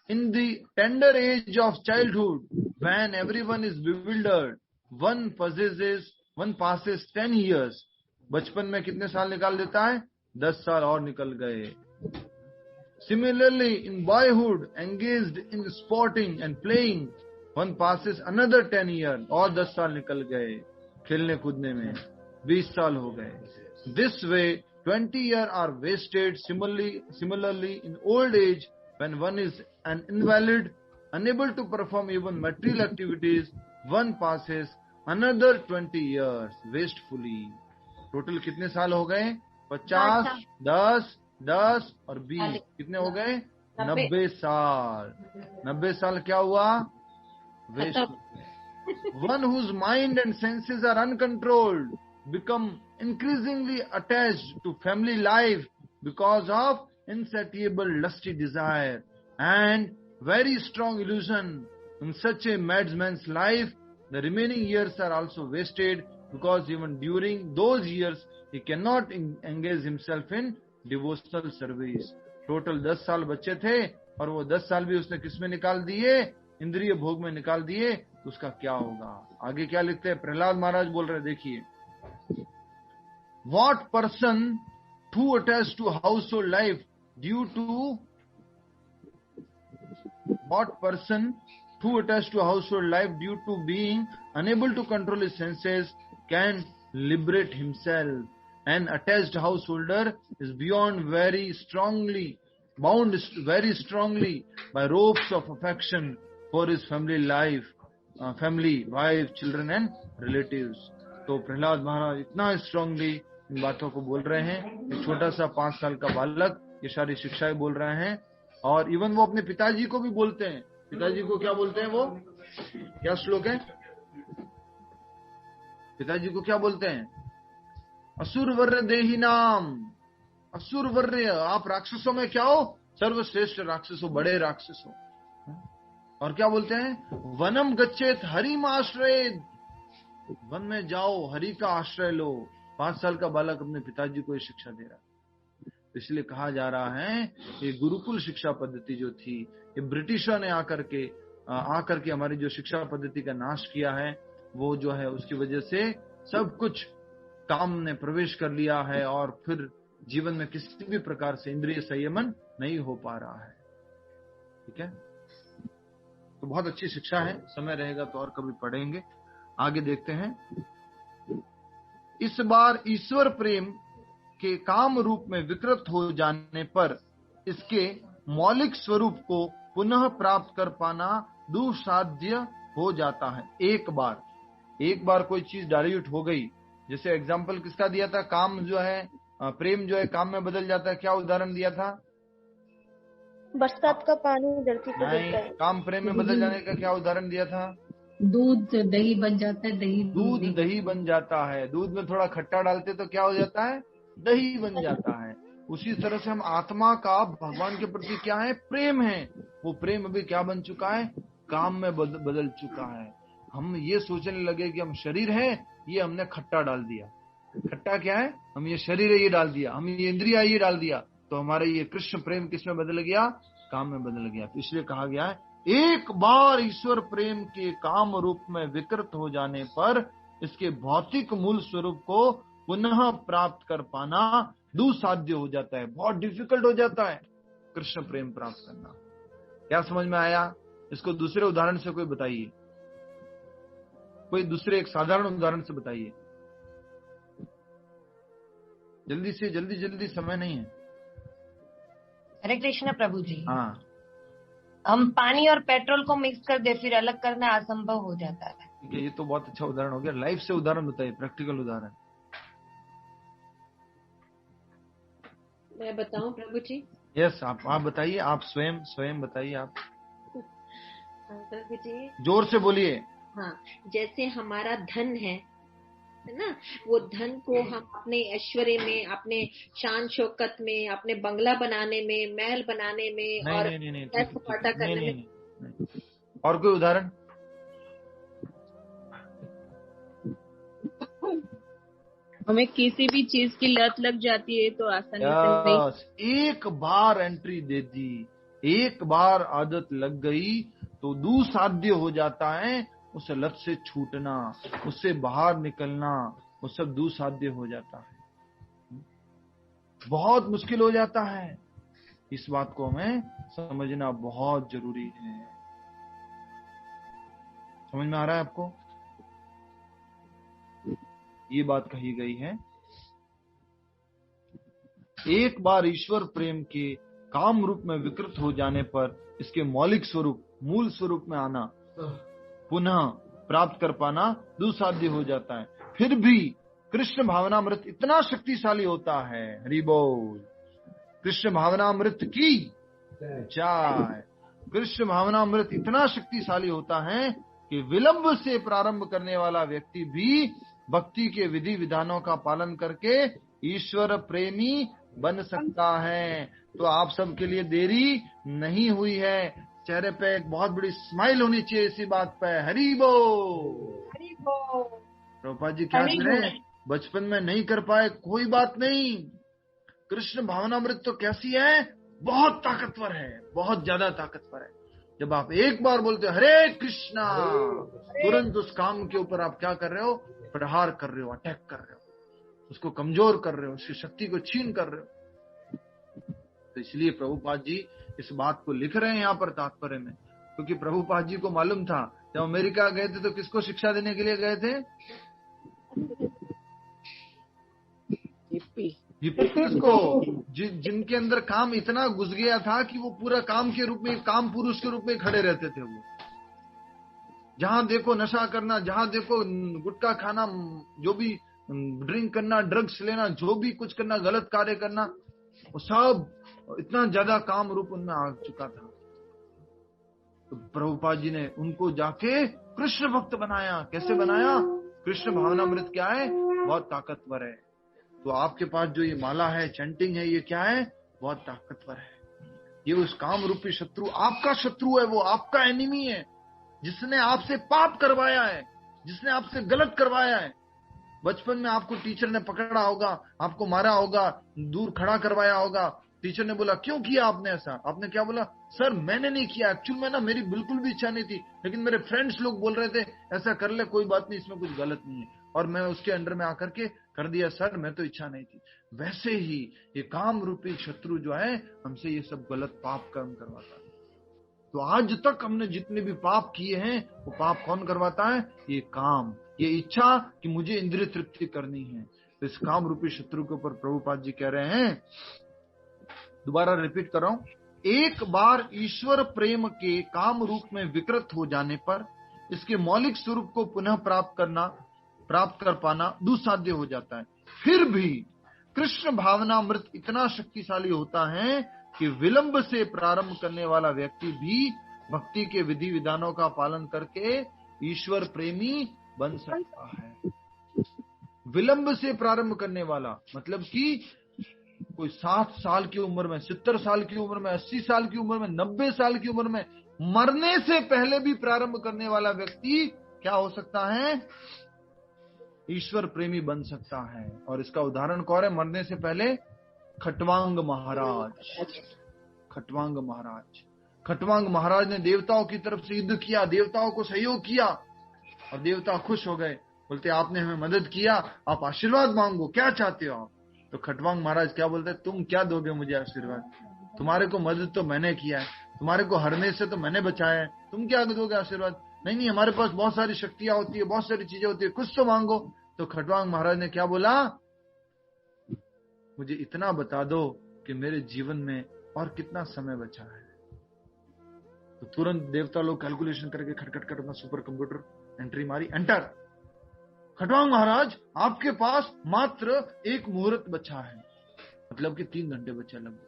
In the tender age of childhood, when everyone is bewildered, one passes 10 years। बचपन में कितने साल निकाल देता है? 10 साल और निकल गए। Similarly, in boyhood, engaged in sporting and playing, one passes another 10 years, और 10 साल निकल गए खेलने कूदने में, 20 साल हो गए। This way, 20 years are wasted. Similarly, in old age, when one is an invalid, unable to perform even material activities, one passes another 20 years wastefully। Total कितने साल हो गए? 50, 10 और 20, कितने हो गए? 90 साल। 90 साल क्या हुआ? Waste. One whose mind and senses are uncontrolled become increasingly attached to family life because of insatiable lusty desire and very strong illusion. In such a madman's life, the remaining years are also wasted because even during those years he cannot engage himself in devotional service. Total 10 साल बच्चे थे और वो 10 साल भी उसने किसमें निकाल दिए? इंद्रिय भोग में निकाल दिए। तो उसका क्या होगा? आगे क्या लिखते हैं प्रहलाद महाराज? बोल रहे, देखिए। What person too attached to household life due to being unable to control his senses can liberate himself? An attached householder is bound very strongly bound very strongly by ropes of affection for his family life, family, wife, children and relatives. तो प्रहलाद महाराज इतना स्ट्रांगली इन बातों को बोल रहे हैं। एक छोटा सा 5 साल का बालक ये सारी शिक्षाएं बोल रहे हैं, और इवन वो अपने पिताजी को भी बोलते हैं। पिताजी को क्या बोलते हैं? वो क्या श्लोक है? पिताजी को क्या बोलते हैं? असुरवर्य देही नाम, असुरवर्य, आप राक्षसों में क्या हो? सर्वश्रेष्ठ राक्षस हो, बड़े राक्षस हो। और क्या बोलते हैं? वनम गच्छेत हरिम आश्रय, वन में जाओ, हरि का आश्रय लो। 5 साल का बालक अपने पिताजी को ये शिक्षा दे रहा है। इसलिए कहा जा रहा है ये गुरुकुल शिक्षा पद्धति जो थी, ये ब्रिटिशों ने आकर के हमारी जो शिक्षा पद्धति का नाश किया है, वो जो है उसकी वजह से सब कुछ काम ने प्रवेश कर लिया है, और फिर जीवन में किसी भी प्रकार से इंद्रिय संयमन नहीं हो पा रहा है। ठीक है, तो बहुत अच्छी शिक्षा है। समय रहेगा तो और कभी पढ़ेंगे। आगे देखते हैं। इस बार ईश्वर प्रेम के काम रूप में विकृत हो जाने पर इसके मौलिक स्वरूप को पुनः प्राप्त कर पाना दुस्साध्य हो जाता है। एक बार कोई चीज डाइल्यूट हो गई, जैसे एग्जाम्पल किसका दिया था? काम जो है, प्रेम जो है काम में बदल जाता है। क्या उदाहरण दिया था? बरसात का पानी धरती पर गिरता है। काम प्रेम में बदल जाने का क्या उदाहरण दिया था? दूध दही बन जाता है, दूध दही बन जाता है। दूध में थोड़ा खट्टा डालते तो क्या हो जाता है? दही बन जाता है। उसी तरह से हम आत्मा का भगवान के प्रति क्या है? प्रेम है। वो प्रेम अभी क्या बन चुका है? काम में बदल चुका है। हम ये सोचने लगे कि हम शरीर है, ये हमने खट्टा डाल दिया। खट्टा क्या है? हम ये शरीर है ये डाल दिया, हम ये इंद्रिया ये डाल दिया, तो हमारा ये कृष्ण प्रेम किस में बदल गया? काम में बदल गया। तो इसलिए कहा गया है एक बार ईश्वर प्रेम के काम रूप में विकृत हो जाने पर इसके भौतिक मूल स्वरूप को पुनः प्राप्त कर पाना दुस्साध्य हो जाता है, बहुत डिफिकल्ट हो जाता है कृष्ण प्रेम प्राप्त करना। क्या समझ में आया? इसको दूसरे उदाहरण से कोई बताइए, कोई दूसरे एक साधारण उदाहरण से बताइए। जल्दी से, जल्दी, समय नहीं है। हरे कृष्ण प्रभु जी। हाँ, हम पानी और पेट्रोल को मिक्स कर दे फिर अलग करना असंभव हो जाता है। ठीक है, ये तो बहुत अच्छा उदाहरण हो गया। लाइफ से उदाहरण बताइए, प्रैक्टिकल उदाहरण। मैं बताऊं प्रभु जी? यस, आप बताइए, आप स्वयं बताइए। आप प्रभु जी जोर से बोलिए। हाँ, जैसे हमारा धन है ना, वो धन को हम अपने ऐश्वर्य में, अपने शान शौकत में, अपने बंगला बनाने में, महल बनाने में, नहीं, और नहीं, करने में। और कोई उदाहरण? हमें किसी भी चीज की लत लग जाती है तो आसानी से नहीं। एक बार एंट्री दे दी, एक बार आदत लग गई तो दुस्साध्य हो जाता है। उस लत से छूटना, उससे बाहर निकलना, वो सब दुस्साध्य हो जाता है, बहुत मुश्किल हो जाता है। इस बात को हमें समझना बहुत जरूरी है। समझ में आ रहा है आपको? ये बात कही गई है, एक बार ईश्वर प्रेम के काम रूप में विकृत हो जाने पर इसके मौलिक स्वरूप, मूल स्वरूप में आना, पुनः प्राप्त कर पाना दुस्साध्य हो जाता है। फिर भी कृष्ण भावनामृत इतना शक्तिशाली होता है, हरि बोल, कृष्ण भावनामृत की जय। कृष्ण भावनामृत इतना शक्तिशाली होता है कि विलंब से प्रारंभ करने वाला व्यक्ति भी भक्ति के विधि विधानों का पालन करके ईश्वर प्रेमी बन सकता है। तो आप सबके लिए देरी नहीं हुई है। चेहरे पे एक बहुत बड़ी स्माइल होनी चाहिए इसी बात पे। हरि बोल। प्रभुपाद जी क्या करें, बचपन में नहीं कर पाए, कोई बात नहीं। कृष्ण भावनामृत तो कैसी है, बहुत ताकतवर है, बहुत ज्यादा ताकतवर है। जब आप एक बार बोलते हो हरे कृष्णा, तुरंत उस काम के ऊपर आप क्या कर रहे हो? प्रहार कर रहे हो, अटैक कर रहे हो, उसको कमजोर कर रहे हो, उसकी शक्ति को छीन कर रहे हो। तो इसलिए प्रभुपाद जी इस बात को लिख रहे हैं यहाँ पर तात्पर्य में, क्योंकि प्रभुपाद जी को मालूम था जब अमेरिका गए थे तो किसको शिक्षा देने के लिए गए थे? ये किसको, जिनके अंदर काम इतना घुस गया था कि वो पूरा काम के रूप में, काम पुरुष के रूप में खड़े रहते थे। वो जहां देखो नशा करना, जहां देखो गुटखा खाना, जो भी ड्रिंक करना, ड्रग्स लेना, जो भी कुछ करना, गलत कार्य करना, वो सब इतना ज्यादा काम रूप उनमें आ चुका था। तो प्रभुपाद जी ने उनको जाके कृष्ण भक्त बनाया। कैसे बनाया? कृष्ण भावनामृत क्या है? बहुत ताकतवर है। तो आपके पास जो ये माला है, चैंटिंग है, ये क्या है? बहुत ताकतवर है। ये उस काम रूपी शत्रु, आपका शत्रु है, वो आपका एनिमी है, जिसने आपसे पाप करवाया है, जिसने आपसे गलत करवाया है। बचपन में आपको टीचर ने पकड़ा होगा, आपको मारा होगा, दूर खड़ा करवाया होगा। टीचर ने बोला क्यों किया आपने ऐसा? आपने क्या बोला? सर मैंने नहीं किया, एक्चुअल में ना मेरी बिल्कुल भी इच्छा नहीं थी, लेकिन मेरे फ्रेंड्स लोग बोल रहे थे ऐसा कर ले, कोई बात नहीं, इसमें कुछ गलत नहीं है, और मैं उसके अंडर में आकर के कर दिया। सर मैं तो इच्छा नहीं थी। वैसे ही ये काम रूपी शत्रु जो है हमसे ये सब गलत पाप कर्म करवाता है। तो आज तक हमने जितने भी पाप किए हैं वो पाप कौन करवाता है? ये काम, ये इच्छा कि मुझे इंद्रिय तृप्ति करनी है। तो इस काम रूपी शत्रु के ऊपर प्रभुपाद जी कह रहे हैं, दोबारा रिपीट कर रहा हूं, एक बार ईश्वर प्रेम के काम रूप में विकृत हो जाने पर इसके मौलिक स्वरूप को पुनः प्राप्त कर पाना दुस्साध्य हो जाता है। फिर भी कृष्ण भावनामृत इतना शक्तिशाली होता है कि विलंब से प्रारंभ करने वाला व्यक्ति भी भक्ति के विधि विधानों का पालन करके ईश्वर प्रेमी बन सकता है। विलंब से प्रारंभ करने वाला मतलब कि कोई 60 साल की उम्र में, 70 साल की उम्र में, 80 साल की उम्र में, 90 साल की उम्र में, मरने से पहले भी प्रारंभ करने वाला व्यक्ति क्या हो सकता है? ईश्वर प्रेमी बन सकता है। और इसका उदाहरण कौन है? मरने से पहले खटवांग महाराज। खटवांग महाराज, खटवांग महाराज ने देवताओं की तरफ से युद्ध किया, देवताओं को सहयोग किया, और देवता खुश हो गए, बोलते आपने हमें मदद किया, आप आशीर्वाद मांगो, क्या चाहते हो आप? तो खटवांग महाराज क्या बोलते हैं? तुम क्या दोगे मुझे आशीर्वाद? तुम्हारे को मदद तो मैंने किया है, तुम्हारे को हरने से तो मैंने बचाया है, तुम क्या दोगे आशीर्वाद? नहीं, हमारे पास बहुत सारी शक्तियां होती है, बहुत सारी चीजें होती है, कुछ तो मांगो। तो खटवांग महाराज ने क्या बोला? मुझे इतना बता दो कि मेरे जीवन में और कितना समय बचा है। तो तुरंत देवता लोग कैलकुलेशन करके खटखट कर अपना सुपर कंप्यूटर एंट्री मारी, एंटर। खटवांग महाराज आपके पास मात्र 1 मुहूर्त बचा है, मतलब कि 3 घंटे बचे लगभग।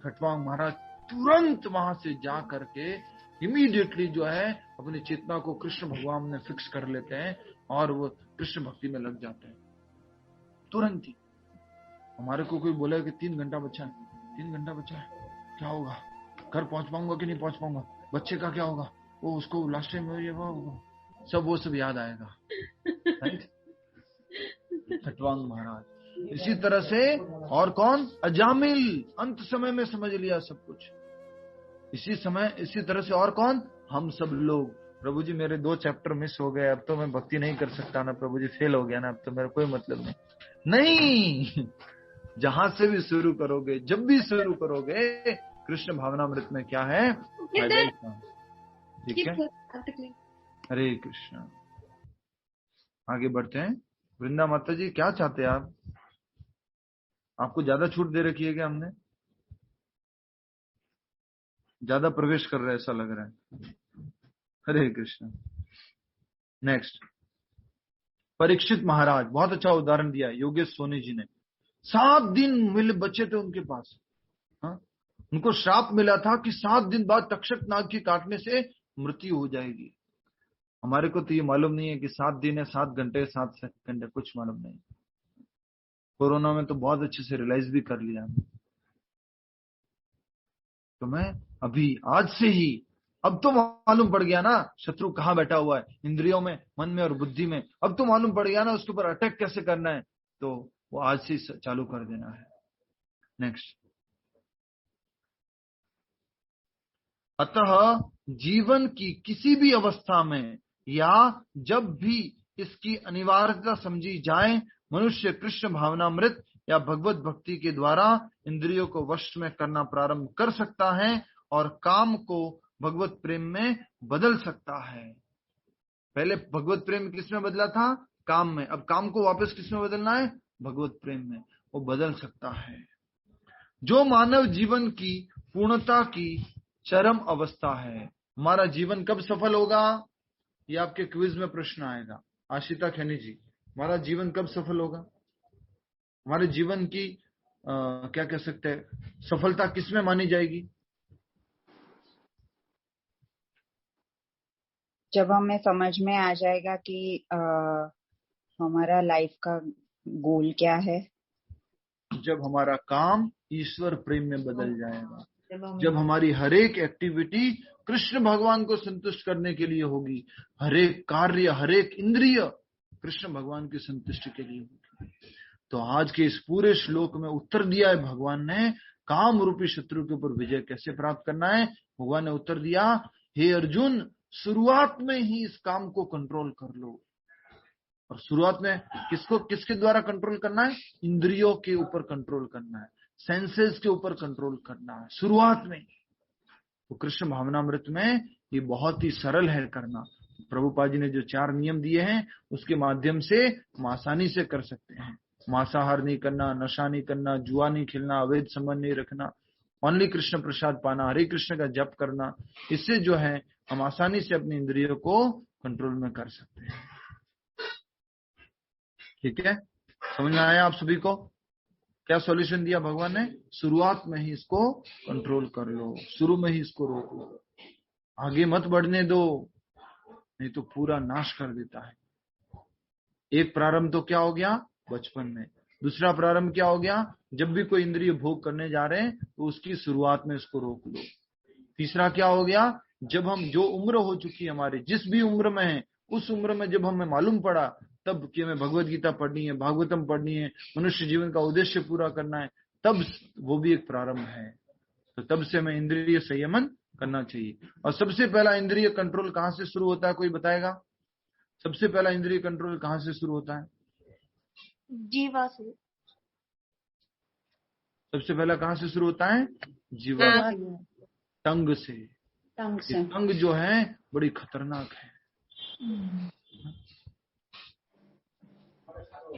खटवांग महाराज तुरंत वहां से जा करके इमीडिएटली जो है अपनी चेतना को कृष्ण भगवान में फिक्स कर लेते हैं और वो कृष्ण भक्ति में लग जाते हैं तुरंत ही। हमारे को कोई बोला कि 3 घंटा बचा है, 3 घंटा बचा है, क्या होगा? घर पहुंच पाऊंगा कि नहीं पहुंच पाऊंगा? बच्चे का क्या होगा? वो उसको लास्ट टाइम वो सब याद आएगा, राइट? खटवांग महाराज। इसी तरह से और कौन? अजामिल, अंत समय में समझ लिया सब कुछ। इसी तरह से और कौन? हम सब लोग। प्रभु जी मेरे 2 चैप्टर मिस हो गए, अब तो मैं भक्ति नहीं कर सकता ना प्रभु जी, फेल हो गया ना, अब तो मेरा कोई मतलब नहीं। जहां से भी शुरू करोगे, जब भी शुरू करोगे, कृष्ण भावनामृत में क्या है? ठीक है, हरे कृष्ण। आगे बढ़ते हैं। वृंदा माता जी क्या चाहते हैं आप? आपको ज्यादा छूट दे रखी है क्या हमने? ज्यादा प्रवेश कर रहे हैं ऐसा लग रहा है। हरे कृष्ण। नेक्स्ट, परीक्षित महाराज, बहुत अच्छा उदाहरण दिया योगेश सोनी जी ने। 7 दिन मिल बचे थे उनके पास। हाँ? उनको श्राप मिला था कि 7 दिन बाद तक्षक नाग के काटने से मृत्यु हो जाएगी। हमारे को तो ये मालूम नहीं है कि 7 दिन है, 7 घंटे, 7 सेकंड, कुछ मालूम नहीं। कोरोना में तो बहुत अच्छे से रियलाइज भी कर लिया। तो मैं अभी आज से ही, अब तो मालूम पड़ गया ना शत्रु कहाँ बैठा हुआ है, इंद्रियों में, मन में और बुद्धि में। अब तो मालूम पड़ गया ना उसके ऊपर अटैक कैसे करना है, तो वो आज से चालू कर देना है। नेक्स्ट, अतः जीवन की किसी भी अवस्था में या जब भी इसकी अनिवार्यता समझी जाए, मनुष्य कृष्ण भावनामृत या भगवत भक्ति के द्वारा इंद्रियों को वश में करना प्रारंभ कर सकता है और काम को भगवत प्रेम में बदल सकता है। पहले भगवत प्रेम किसमें बदला था? काम में। अब काम को वापस किसमें बदलना है? भगवत प्रेम में, वो बदल सकता है। जो मानव जीवन की पूर्णता की चरम अवस्था है। हमारा जीवन कब सफल होगा, ये आपके क्विज में प्रश्न आएगा। आशिता खैनी जी, हमारा जीवन कब सफल होगा? हमारे जीवन की क्या कह सकते हैं, सफलता किसमें मानी जाएगी? जब हमें समझ में आ जाएगा कि हमारा लाइफ का गोल क्या है। जब हमारा काम ईश्वर प्रेम में बदल जाएगा, जब हमारी हर एक एक्टिविटी कृष्ण भगवान को संतुष्ट करने के लिए होगी, हर एक कार्य, हर एक इंद्रिय कृष्ण भगवान की संतुष्टि के लिए होगी। तो आज के इस पूरे श्लोक में उत्तर दिया है भगवान ने, काम रूपी शत्रु के ऊपर विजय कैसे प्राप्त करना है। भगवान ने उत्तर दिया, हे अर्जुन, शुरुआत में ही इस काम को कंट्रोल कर लो। और शुरुआत में किसके द्वारा कंट्रोल करना है? इंद्रियों के ऊपर कंट्रोल करना है, सेंसेस के ऊपर कंट्रोल करना है शुरुआत में। तो कृष्ण भावनामृत में ये बहुत ही सरल है करना। प्रभुपाद जी ने जो 4 नियम दिए हैं उसके माध्यम से हम आसानी से कर सकते हैं। मांसाहार नहीं करना, नशा नहीं करना, जुआ नहीं खेलना, अवैध संबंध नहीं रखना, ओनली कृष्ण प्रसाद पाना, हरे कृष्ण का जप करना। इससे जो है हम आसानी से अपनी इंद्रियों को कंट्रोल में कर सकते हैं। ठीक है, समझ में आया आप सभी को? क्या सॉल्यूशन दिया भगवान ने? शुरुआत में ही इसको कंट्रोल कर लो, शुरू में ही इसको रोक लो, आगे मत बढ़ने दो, नहीं तो पूरा नाश कर देता है। एक प्रारंभ तो क्या हो गया? बचपन में। दूसरा प्रारंभ क्या हो गया? जब भी कोई इंद्रिय भोग करने जा रहे हैं तो उसकी शुरुआत में इसको रोक लो। तीसरा क्या हो गया? जब हम, जो उम्र हो चुकी है हमारी, जिस भी उम्र में है, उस उम्र में जब हमें मालूम पड़ा तब कि हमें भगवत गीता पढ़नी है, भागवतम पढ़नी है, मनुष्य जीवन का उद्देश्य पूरा करना है, तब वो भी एक प्रारंभ है। तो तब से हमें इंद्रिय संयमन करना चाहिए। और सबसे पहला इंद्रिय कंट्रोल कहाँ से शुरू होता है, कोई बताएगा? सबसे पहला इंद्रिय कंट्रोल कहाँ से शुरू होता है? जीवा से। सबसे पहला कहाँ से शुरू होता है? जीवा, टंग से। टंग जो है बड़ी खतरनाक है।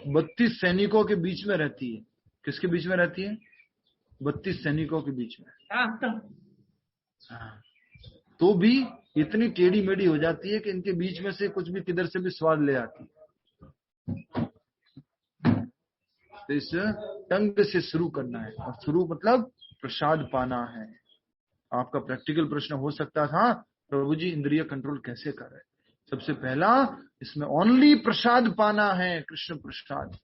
32 सैनिकों के बीच में रहती है। किसके बीच में रहती है? 32 सैनिकों के बीच में। हाँ, तो भी इतनी टेढ़ी मेढ़ी हो जाती है कि इनके बीच में से कुछ भी किधर से भी स्वाद ले आती है। तो इस टंग से शुरू करना है, और शुरू मतलब प्रसाद पाना है। आपका प्रैक्टिकल प्रश्न हो सकता था, प्रभु जी इंद्रिय कंट्रोल कैसे करें? सबसे पहला इसमें ओनली प्रसाद पाना है, कृष्ण प्रसाद।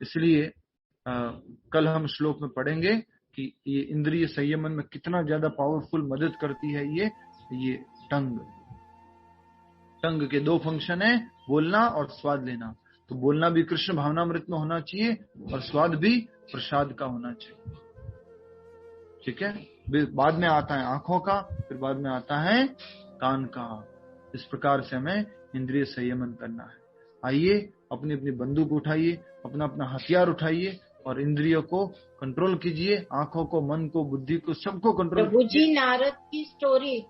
इसलिए कल हम श्लोक में पढ़ेंगे कि ये इंद्रिय संयमन में कितना ज्यादा पावरफुल मदद करती है ये टंग। टंग के 2 फंक्शन है, बोलना और स्वाद लेना। तो बोलना भी कृष्ण भावनामृत में होना चाहिए और स्वाद भी प्रसाद का होना चाहिए। ठीक है, बाद में आता है आंखों का, फिर बाद में आता है कान का। इस प्रकार से हमें इंद्रिय संयमन करना है। आइए अपनी अपनी बंदूक उठाइए, अपना अपना हथियार उठाइए और इंद्रियों को कंट्रोल कीजिए। आंखों को, मन को, बुद्धि को, सबको कंट्रोल प्रभु जी, नारद की स्टोरी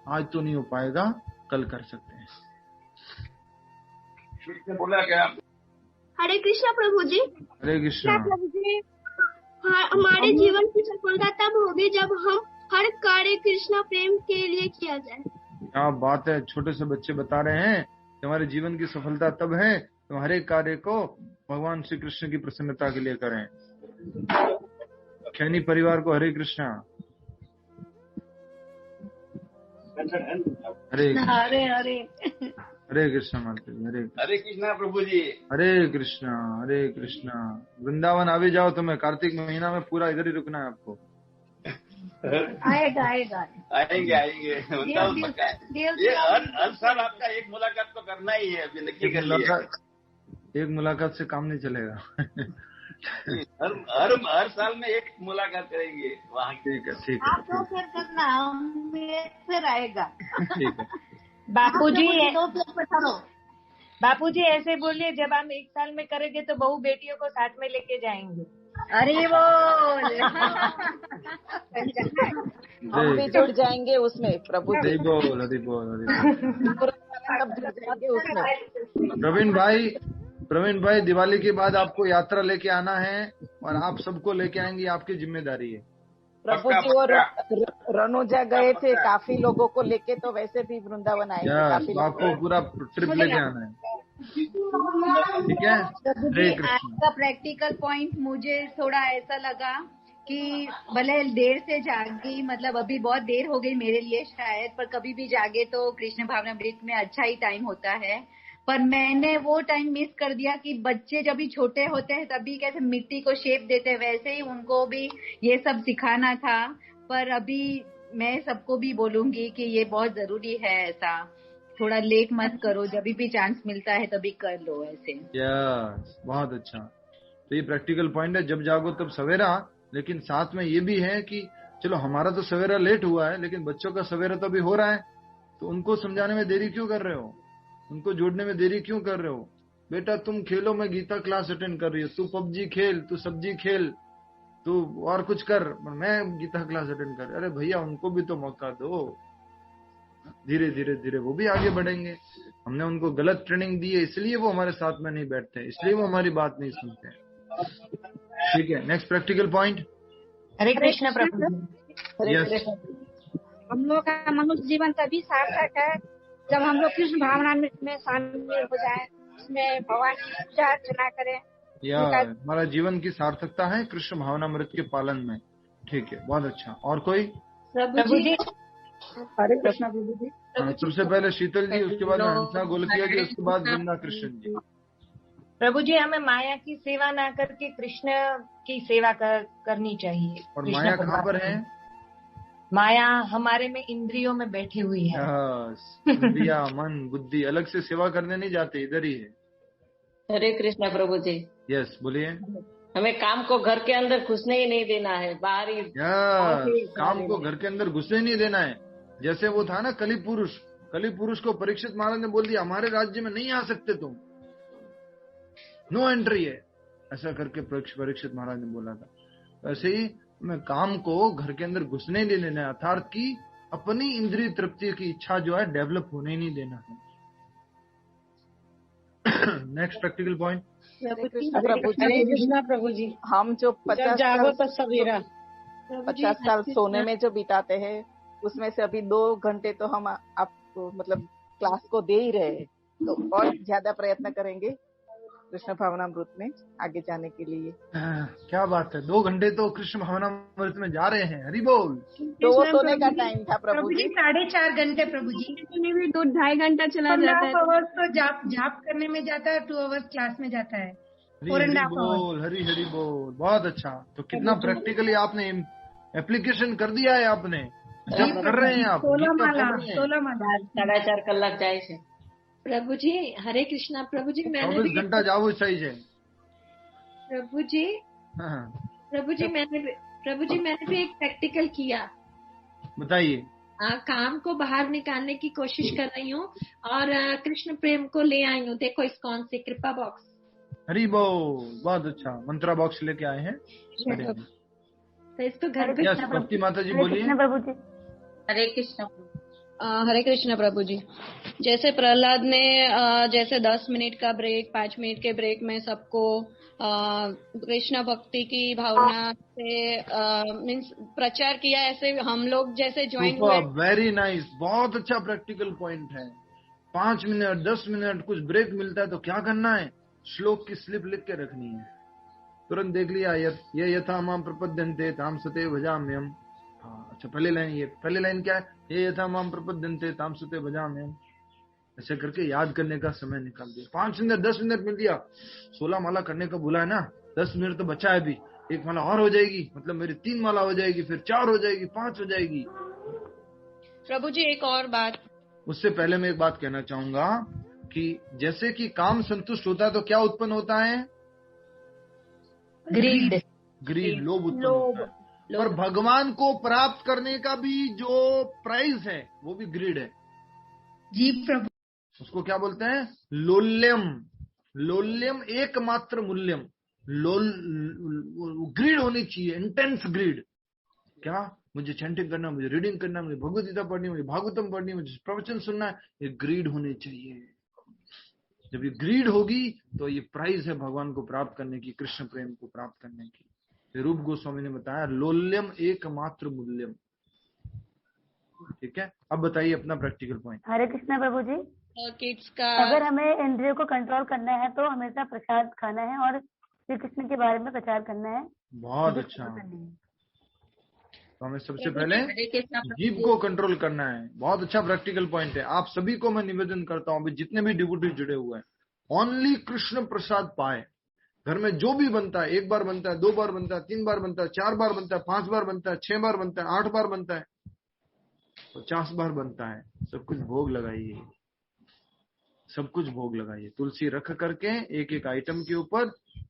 आज तो नहीं हो पाएगा, कल कर सकते हैं। बोला क्या? हरे कृष्णा प्रभु जी। हरे कृष्णा प्रभु जी। हमारे जीवन की सफलता तब होगी जब हम हर कार्य कृष्णा प्रेम के लिए किया जाए। क्या बात है, छोटे से बच्चे बता रहे हैं कि हमारे जीवन की सफलता तब है तो हर एक कार्य को भगवान श्री कृष्ण की प्रसन्नता के लिए करें। खैनी परिवार को हरे कृष्णा। हरे हरे हरे हरे कृष्णा माता जी, हरे कृष्णा प्रभु जी। हरे कृष्णा हरे कृष्णा। वृंदावन आवे जाओ, तुम्हें कार्तिक महीना में पूरा इधर ही रुकना है आपको। आएगा आएंगे ये हर साल आपका एक मुलाकात तो करना ही है, जिंदगी कर लिया। एक मुलाकात से काम नहीं चलेगा। हर साल में एक मुलाकात करेंगे वहाँ। ठीक है आप तो फिर करना, फिर आएगा। ठीक है बापूजी ऐसे बोलिए, जब हम एक साल में करेंगे तो बहू बेटियों को साथ में लेके जाएंगे। अरे बोल हम भी जुड़ जाएंगे उसमें प्रभु। हरि बोल हरि बोल हरि बोल। प्रवीण प्रवीण भाई, दिवाली के बाद आपको यात्रा लेके आना है और आप सबको लेके आएंगे, आपकी जिम्मेदारी है। प्रभु जी और रनुजा गए थे काफी लोगों को लेके, तो वैसे भी वृंदावन आएंगे काफी लोग। आपको पूरा ट्रिप लेके आना है, ठीक है? आपका प्रैक्टिकल पॉइंट मुझे थोड़ा ऐसा लगा कि भले देर से जागी, मतलब अभी बहुत देर हो गई मेरे लिए शायद, पर कभी भी जागे तो कृष्ण भावनामृत में अच्छा ही टाइम होता है। पर मैंने वो टाइम मिस कर दिया कि बच्चे जब भी छोटे होते हैं तभी कैसे मिट्टी को शेप देते हैं, वैसे ही उनको भी ये सब सिखाना था। पर अभी मैं सबको भी बोलूंगी कि ये बहुत जरूरी है, ऐसा थोड़ा लेट मत करो, जब भी चांस मिलता है तभी कर लो ऐसे। बहुत अच्छा। तो ये प्रैक्टिकल पॉइंट है, जब जागो तब सवेरा। लेकिन साथ में ये भी है कि चलो हमारा तो सवेरा लेट हुआ है, लेकिन बच्चों का सवेरा तो अभी हो रहा है, तो उनको समझाने में देरी क्यों कर रहे हो, उनको जोड़ने में देरी क्यों कर रहे हो? बेटा तुम खेलो, मैं गीता क्लास अटेंड कर रही हूँ, तू पबजी खेल, तू सब्जी खेल, तू और कुछ कर, मैं गीता क्लास अटेंड कर। अरे भैया उनको भी तो मौका दो, धीरे धीरे धीरे वो भी आगे बढ़ेंगे। हमने उनको गलत ट्रेनिंग दी है, इसलिए वो हमारे साथ में नहीं बैठते, इसलिए वो हमारी बात नहीं सुनते। ठीक है, नेक्स्ट प्रैक्टिकल पॉइंट। हरे कृष्ण प्रभु। हम लोग का मनुष्य जीवन तभी सार्थक है जब हम लोग कृष्ण भावना में शामिल हो जाए, उसमें भगवान की पूजा अर्चना करें। हमारा जीवन की सार्थकता है कृष्ण भावनामृत के पालन में। ठीक है, बहुत अच्छा। और कोई? प्रभु जी। हरे कृष्ण प्रभु जी। सबसे पहले शीतल जी, उसके बाद हंसा गोलकिया जी, उसके बाद वृंदा कृष्ण जी। प्रभु जी, हमें माया की सेवा ना करके कृष्ण की सेवा करनी चाहिए। और माया कहाँ पर है? माया हमारे में इंद्रियों में बैठी हुई है। इंद्रिया, मन, बुद्धि अलग से सेवा करने नहीं जाते, इधर ही है। हरे कृष्णा प्रभु जी। यस, बोलिए। हमें काम को घर के अंदर घुसने ही नहीं देना है, बाहर ही। काम को घर के अंदर घुसने नहीं देना है। जैसे वो था ना कली पुरुष को परीक्षित महाराज ने बोल दिया हमारे राज्य में नहीं आ सकते तुम, नो एंट्री है, ऐसा करके परीक्षित महाराज ने बोला था। ऐसे ही मैं काम को घर के अंदर घुसने नहीं लेना है, अर्थात की अपनी इंद्रिय तृप्ति की इच्छा जो है डेवलप होने नहीं देना है। Next practical point. Prabhu ji, हम जो 50 साल सोने में जो बिताते हैं, उसमें से अभी 2 घंटे तो हम आपको मतलब क्लास को दे ही रहे हैं, तो और ज्यादा प्रयत्न करेंगे कृष्ण भावनामृत में आगे जाने के लिए। क्या बात है, 2 घंटे तो कृष्ण भावनामृत में जा रहे हैं। हरि बोल। तो वो सोने का टाइम था प्रभु जी। 4.5 घंटे प्रभु जी। में भी 2-2.5 घंटा चला जाता है। 2.5 आवर्स तो जाप करने में जाता है, 2 आवर्स क्लास में जाता है। हरि हरि बोल। बहुत अच्छा। तो कितना प्रैक्टिकली आपने एप्लीकेशन कर दिया है, आपने जब कर रहे हैं आप। 16 माला 4.5 कलाक जाए છે। प्रभु जी हरे कृष्णा। प्रभु जी मैंने 24 घंटा जाओ सही है प्रभु जी। प्रभु जी मैंने भी एक प्रैक्टिकल किया। बताइए। काम को बाहर निकालने की कोशिश कर रही हूँ और कृष्ण प्रेम को ले आई हूँ। देखो इस्कॉन से कृपा बॉक्स। हरि बोल, बहुत अच्छा। मंत्रा बॉक्स लेके आए हैं। तो इसको घर पे भक्ति माता जी बोलिए। हरे कृष्ण। हरे कृष्ण प्रभु जी। जैसे प्रहलाद ने जैसे 10 मिनट का ब्रेक, 5 मिनट के ब्रेक में सबको कृष्ण भक्ति की भावना से मीन्स प्रचार किया, ऐसे हम लोग जैसे ज्वाइन हुए। वेरी नाइस, बहुत अच्छा प्रैक्टिकल पॉइंट है। 5 मिनट 10 मिनट कुछ ब्रेक मिलता है तो क्या करना है, श्लोक की स्लिप लिख के रखनी है, तुरंत देख लिया। ये यथा माम प्रपद्यन्ते ताम सते भजाम्यहम्। अच्छा, पहली लाइन क्या है? ये यथा माम प्रपद्यन्ते ताम सते भजाम्यहम्। ऐसे करके याद करने का समय निकाल दिया। 5 मिनट 10 मिनट मिल दिया। 16 माला करने का बोला है ना, 10 मिनट तो बचा है अभी। 1 माला और हो जाएगी, मतलब मेरी 3 माला हो जाएगी, फिर 4 हो जाएगी, 5 हो जाएगी। प्रभु जी एक और बात, उससे पहले मैं एक बात कहना चाहूंगा कि जैसे कि काम संतुष्ट होता है तो क्या उत्पन्न होता है? ग्रीड, लोभ उत्पन्न होता है। पर भगवान को प्राप्त करने का भी जो प्राइस है वो भी ग्रीड है। जी प्रभु। उसको क्या बोलते हैं? लोल्यम एकमात्र मूल्यम। ग्रीड होनी चाहिए, इंटेंस ग्रीड। क्या? मुझे चैंटिंग करना, मुझे रीडिंग करना, मुझे भगवद गीता पढ़नी, मुझे भागवतम पढ़नी, मुझे प्रवचन सुनना है, ये ग्रीड होनी चाहिए। जब ये ग्रीड होगी तो ये प्राइज है भगवान को प्राप्त करने की, कृष्ण प्रेम को प्राप्त करने की। रूप गोस्वामी ने बताया लोल्यम एकमात्र मूल्यम। ठीक है, अब बताइए अपना प्रैक्टिकल पॉइंट। हरे कृष्णा प्रभु जी। किड्स का अगर हमें इंद्रियों को कंट्रोल करना है तो हमेशा प्रसाद खाना है और श्री कृष्ण के बारे में प्रचार करना है। बहुत अच्छा। तो हमें सबसे पहले जीभ को कंट्रोल करना है। बहुत अच्छा प्रैक्टिकल पॉइंट है। आप सभी को मैं निवेदन करता हूँ, अभी जितने भी डिवोटी जुड़े हुए हैं, ओनली कृष्ण प्रसाद पाए। घर में जो भी बनता है, 1 बार बनता है, 2 बार बनता है, 3 बार बनता है, 4 बार बनता है, 5 बार बनता है, 6 बार बनता है, 8 बार बनता है, 50 बार बनता है, सब कुछ भोग लगाइए, सब कुछ भोग लगाइए। तुलसी रख करके एक एक आइटम के ऊपर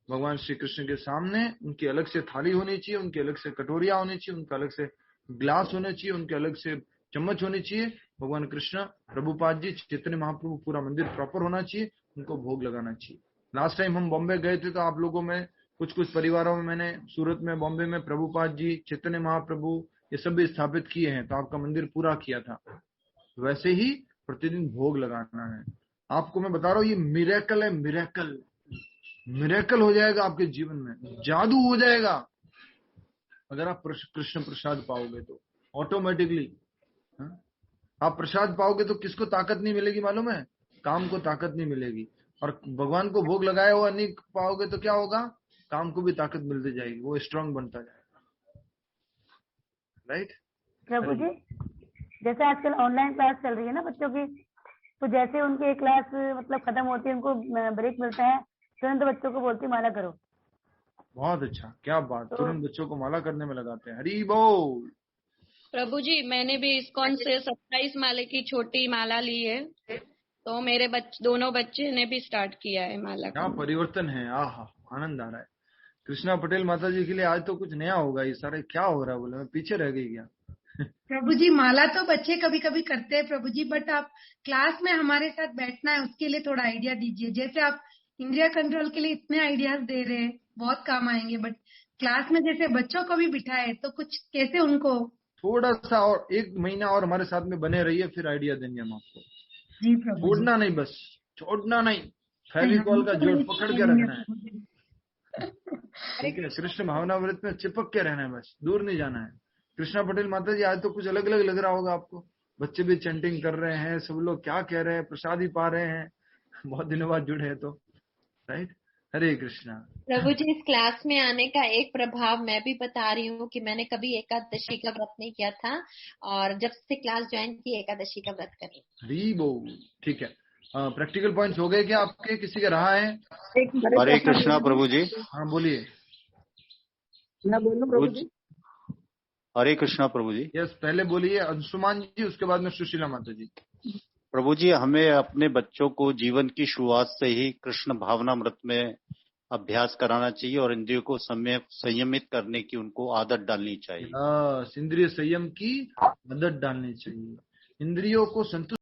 भगवान श्री कृष्ण के सामने, उनकी अलग से थाली होनी चाहिए, उनकी अलग से कटोरिया होनी चाहिए, उनका अलग से ग्लास होने चाहिए, उनके अलग से चम्मच होनी चाहिए। भगवान कृष्ण, प्रभुपाद जी, चैतन्य महाप्रभु, पूरा मंदिर प्रॉपर होना चाहिए, उनको भोग लगाना चाहिए। लास्ट टाइम हम बॉम्बे गए थे तो आप लोगों में कुछ परिवारों में मैंने सूरत में, बॉम्बे में प्रभुपाद जी, चैतन्य महाप्रभु ये सब भी स्थापित किए हैं, तो आपका मंदिर पूरा किया था। वैसे ही प्रतिदिन भोग लगाना है। आपको मैं बता रहा हूँ, ये मिरेकल है, मिरेकल, मिरेकल हो जाएगा आपके जीवन में, जादू हो जाएगा अगर आप कृष्ण प्रसाद पाओगे तो। ऑटोमेटिकली आप प्रसाद पाओगे तो किसको ताकत नहीं मिलेगी मालूम है? काम को ताकत नहीं मिलेगी। और भगवान को भोग लगाया हुआ नहीं पाओगे तो क्या होगा? काम को भी ताकत मिलती जाएगी, वो स्ट्रांग बनता जाएगा। राइट प्रभु जी, जैसे आजकल ऑनलाइन क्लास चल रही है ना बच्चों की, तो जैसे उनकी क्लास मतलब खत्म होती है, उनको ब्रेक मिलता है, तुरंत बच्चों को बोलती माला करो। बहुत अच्छा, क्या बात, तुरंत बच्चों को माला करने में लगाते हैं। हरी बोल। प्रभु जी, मैंने भी इस्कॉन से 27 माले की छोटी माला ली है, तो मेरे दोनों बच्चे ने भी स्टार्ट किया है माला। क्या परिवर्तन है, आहा, आनंद आ रहा है। कृष्णा पटेल माता जी के लिए आज तो कुछ नया होगा। ये सारे क्या हो रहा है, बोले मैं पीछे रह गई क्या? प्रभु जी, माला तो बच्चे कभी कभी करते हैं प्रभु जी, बट आप क्लास में हमारे साथ बैठना है, उसके लिए थोड़ा आइडिया दीजिए। जैसे आप इंद्रिया कंट्रोल के लिए इतने आइडियाज दे रहे हैं, बहुत काम आएंगे, बट क्लास में जैसे बच्चों को भी बिठाए तो कुछ कैसे उनको थोड़ा सा और 1 महीना और हमारे साथ में बने रहिए, फिर आइडिया देंगे हम आपको। जी प्रभु, छोड़ना नहीं, बस छोड़ना नहीं, फेविकॉल का जोड़ पकड़ के रखना है। ठीक है, कृष्ण भावना व्रत में चिपक के रहना है, बस दूर नहीं जाना है। कृष्णा पटेल माता जी, आज तो कुछ अलग अलग लग रहा होगा आपको। बच्चे भी चैंटिंग कर रहे हैं, सब लोग क्या कह रहे हैं, प्रसाद ही पा रहे हैं, बहुत दिनों बाद जुड़े हैं तो। राइट, हरे कृष्णा। प्रभु जी, इस क्लास में आने का एक प्रभाव मैं भी बता रही हूँ कि मैंने कभी एकादशी का व्रत नहीं किया था, और जब से क्लास ज्वाइन की एकादशी का व्रत कर रही हूँ। हरी बोल। ठीक है, प्रैक्टिकल पॉइंट्स हो गए क्या आपके? किसी का रहा है? हरे कृष्णा प्रभु जी। हाँ बोलिए। ना बोलो प्रभु जी। हरे कृष्णा प्रभु जी। यस, पहले बोलिए अंशुमान जी, उसके बाद में सुशीला माता जी। प्रभु जी, हमें अपने बच्चों को जीवन की शुरुआत से ही कृष्ण भावनामृत में अभ्यास कराना चाहिए और इंद्रियों को संयमित करने की उनको आदत डालनी चाहिए। इंद्रिय संयम की आदत डालनी चाहिए, इंद्रियों को संतुष्ट